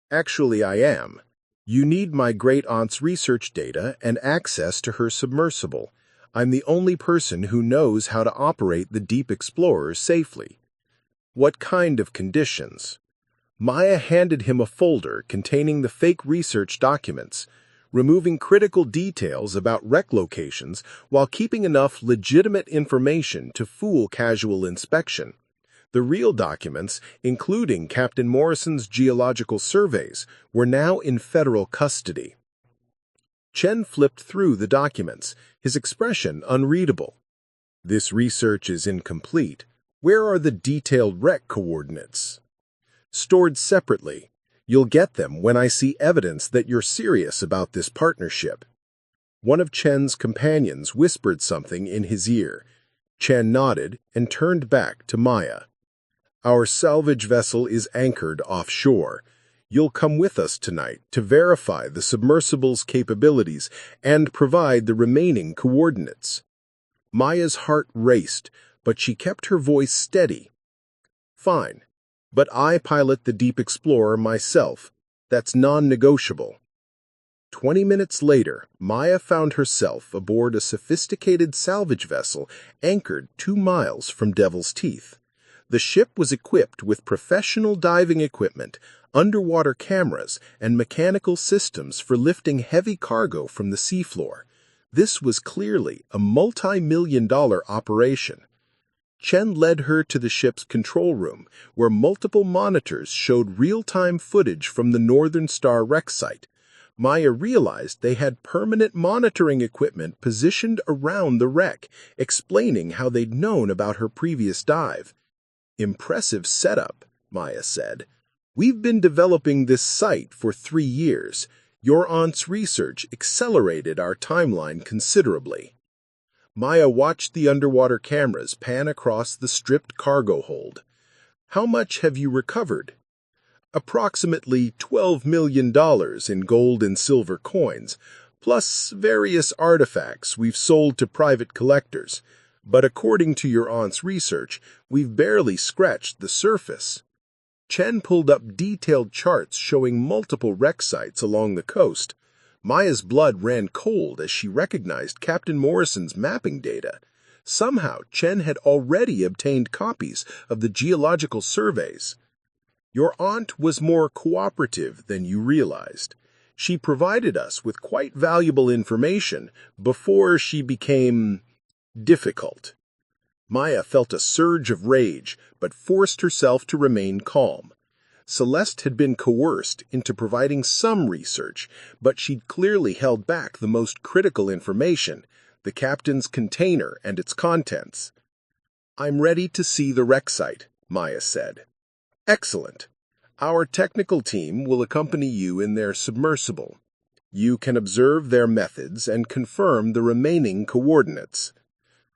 "Actually, I am. You need my great-aunt's research data and access to her submersible. I'm the only person who knows how to operate the Deep Explorer safely." "What kind of conditions?" Maya handed him a folder containing the fake research documents, removing critical details about wreck locations while keeping enough legitimate information to fool casual inspection. The real documents, including Captain Morrison's geological surveys, were now in federal custody. Chen flipped through the documents, his expression unreadable. "This research is incomplete. Where are the detailed wreck coordinates?" "Stored separately. You'll get them when I see evidence that you're serious about this partnership." One of Chen's companions whispered something in his ear. Chen nodded and turned back to Maya. "Our salvage vessel is anchored offshore. You'll come with us tonight to verify the submersible's capabilities and provide the remaining coordinates." Maya's heart raced, but she kept her voice steady. "Fine. But I pilot the Deep Explorer myself. That's non-negotiable." 20 minutes later, Maya found herself aboard a sophisticated salvage vessel anchored 2 miles from Devil's Teeth. The ship was equipped with professional diving equipment, underwater cameras, and mechanical systems for lifting heavy cargo from the seafloor. This was clearly a multi-million-dollar operation. Chen led her to the ship's control room, where multiple monitors showed real-time footage from the Northern Star wreck site. Maya realized they had permanent monitoring equipment positioned around the wreck, explaining how they'd known about her previous dive. "Impressive setup," Maya said. "We've been developing this site for 3 years. Your aunt's research accelerated our timeline considerably." Maya watched the underwater cameras pan across the stripped cargo hold. "How much have you recovered?" "Approximately $12 million in gold and silver coins, plus various artifacts we've sold to private collectors. But according to your aunt's research, we've barely scratched the surface." Chen pulled up detailed charts showing multiple wreck sites along the coast. Maya's blood ran cold as she recognized Captain Morrison's mapping data. Somehow, Chen had already obtained copies of the geological surveys. "Your aunt was more cooperative than you realized. She provided us with quite valuable information before she became difficult." Maya felt a surge of rage, but forced herself to remain calm. Celeste had been coerced into providing some research, but she'd clearly held back the most critical information, the captain's container and its contents. "I'm ready to see the wreck site," Maya said. "Excellent. Our technical team will accompany you in their submersible. You can observe their methods and confirm the remaining coordinates."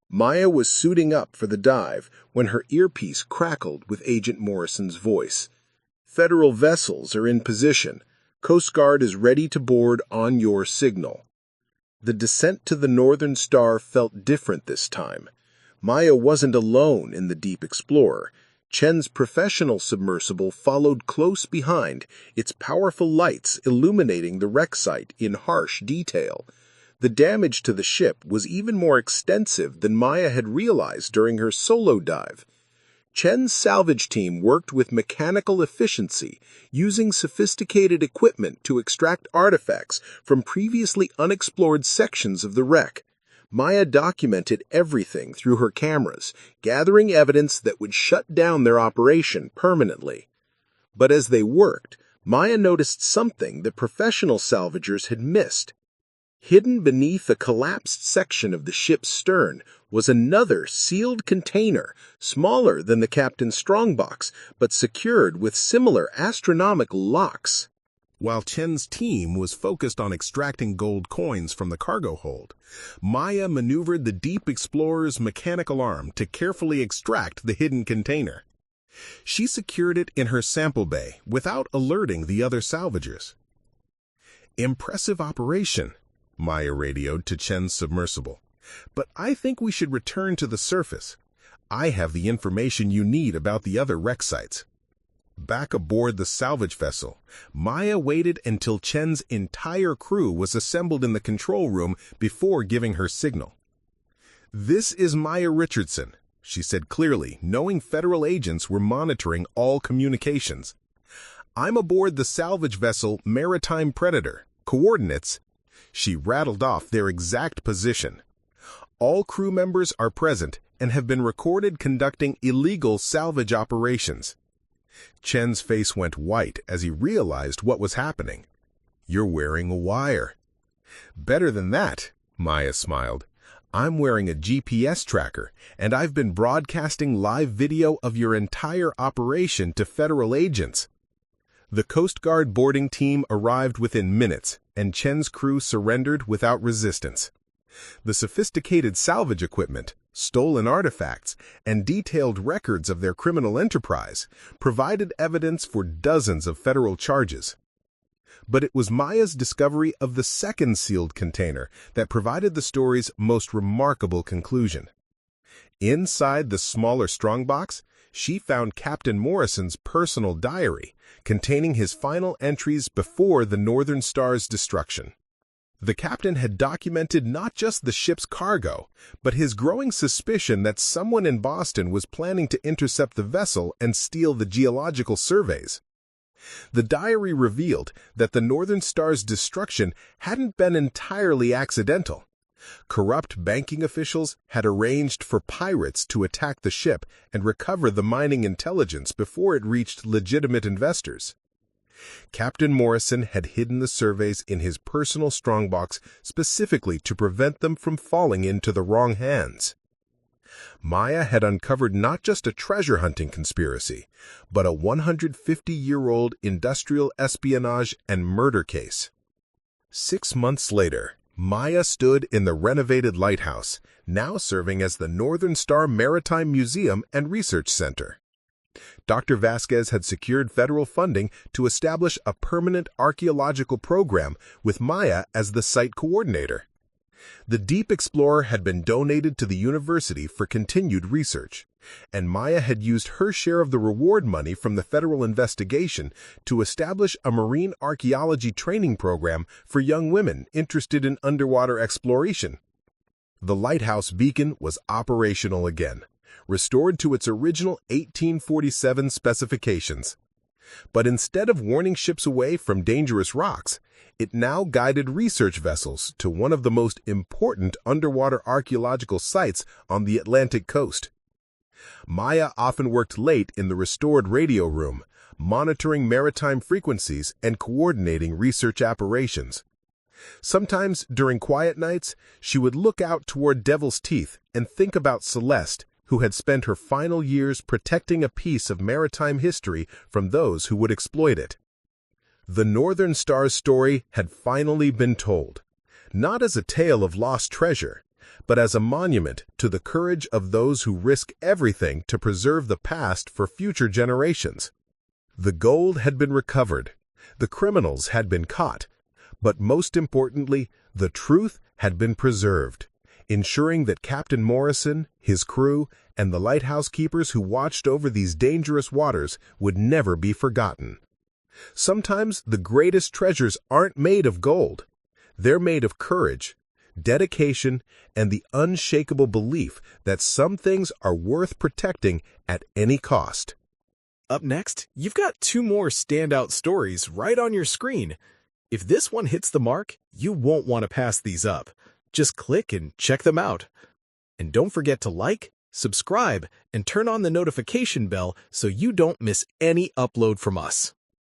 Maya was suiting up for the dive when her earpiece crackled with Agent Morrison's voice. "Federal vessels are in position. Coast Guard is ready to board on your signal." The descent to the Northern Star felt different this time. Maya wasn't alone in the Deep Explorer. Chen's professional submersible followed close behind, its powerful lights illuminating the wreck site in harsh detail. The damage to the ship was even more extensive than Maya had realized during her solo dive. Chen's salvage team worked with mechanical efficiency, using sophisticated equipment to extract artifacts from previously unexplored sections of the wreck. Maya documented everything through her cameras, gathering evidence that would shut down their operation permanently. But as they worked, Maya noticed something that professional salvagers had missed. Hidden beneath a collapsed section of the ship's stern was another sealed container, smaller than the captain's strongbox, but secured with similar astronomical locks. While Chen's team was focused on extracting gold coins from the cargo hold, Maya maneuvered the Deep Explorer's mechanical arm to carefully extract the hidden container. She secured it in her sample bay without alerting the other salvagers. "Impressive operation," Maya radioed to Chen's submersible. "But I think we should return to the surface. I have the information you need about the other wreck sites." Back aboard the salvage vessel, Maya waited until Chen's entire crew was assembled in the control room before giving her signal. "This is Maya Richardson," she said clearly, knowing federal agents were monitoring all communications. "I'm aboard the salvage vessel Maritime Predator. Coordinates—" She rattled off their exact position. "All crew members are present and have been recorded conducting illegal salvage operations." Chen's face went white as he realized what was happening. "You're wearing a wire." "Better than that," Maya smiled. "I'm wearing a GPS tracker, and I've been broadcasting live video of your entire operation to federal agents." The Coast Guard boarding team arrived within minutes, and Chen's crew surrendered without resistance. The sophisticated salvage equipment, stolen artifacts, and detailed records of their criminal enterprise provided evidence for dozens of federal charges. But it was Maya's discovery of the second sealed container that provided the story's most remarkable conclusion. Inside the smaller strongbox, she found Captain Morrison's personal diary, containing his final entries before the Northern Star's destruction. The captain had documented not just the ship's cargo, but his growing suspicion that someone in Boston was planning to intercept the vessel and steal the geological surveys. The diary revealed that the Northern Star's destruction hadn't been entirely accidental. Corrupt banking officials had arranged for pirates to attack the ship and recover the mining intelligence before it reached legitimate investors. Captain Morrison had hidden the surveys in his personal strongbox specifically to prevent them from falling into the wrong hands. Maya had uncovered not just a treasure-hunting conspiracy, but a 150-year-old industrial espionage and murder case. 6 months later, Maya stood in the renovated lighthouse, now serving as the Northern Star Maritime Museum and Research Center. Dr. Vasquez had secured federal funding to establish a permanent archaeological program with Maya as the site coordinator. The Deep Explorer had been donated to the university for continued research, and Maya had used her share of the reward money from the federal investigation to establish a marine archaeology training program for young women interested in underwater exploration. The lighthouse beacon was operational again, restored to its original 1847 specifications. But instead of warning ships away from dangerous rocks, it now guided research vessels to one of the most important underwater archaeological sites on the Atlantic coast. Maya often worked late in the restored radio room, monitoring maritime frequencies and coordinating research operations. Sometimes, during quiet nights, she would look out toward Devil's Teeth and think about Celeste, who had spent her final years protecting a piece of maritime history from those who would exploit it. The Northern Star's story had finally been told, not as a tale of lost treasure, but as a monument to the courage of those who risk everything to preserve the past for future generations. The gold had been recovered, the criminals had been caught, but most importantly, the truth had been preserved, ensuring that Captain Morrison, his crew, and the lighthouse keepers who watched over these dangerous waters would never be forgotten. Sometimes the greatest treasures aren't made of gold. They're made of courage, dedication, and the unshakable belief that some things are worth protecting at any cost. Up next, you've got 2 more standout stories right on your screen. If this one hits the mark, you won't want to pass these up. Just click and check them out. And don't forget to like, subscribe, and turn on the notification bell so you don't miss any upload from us.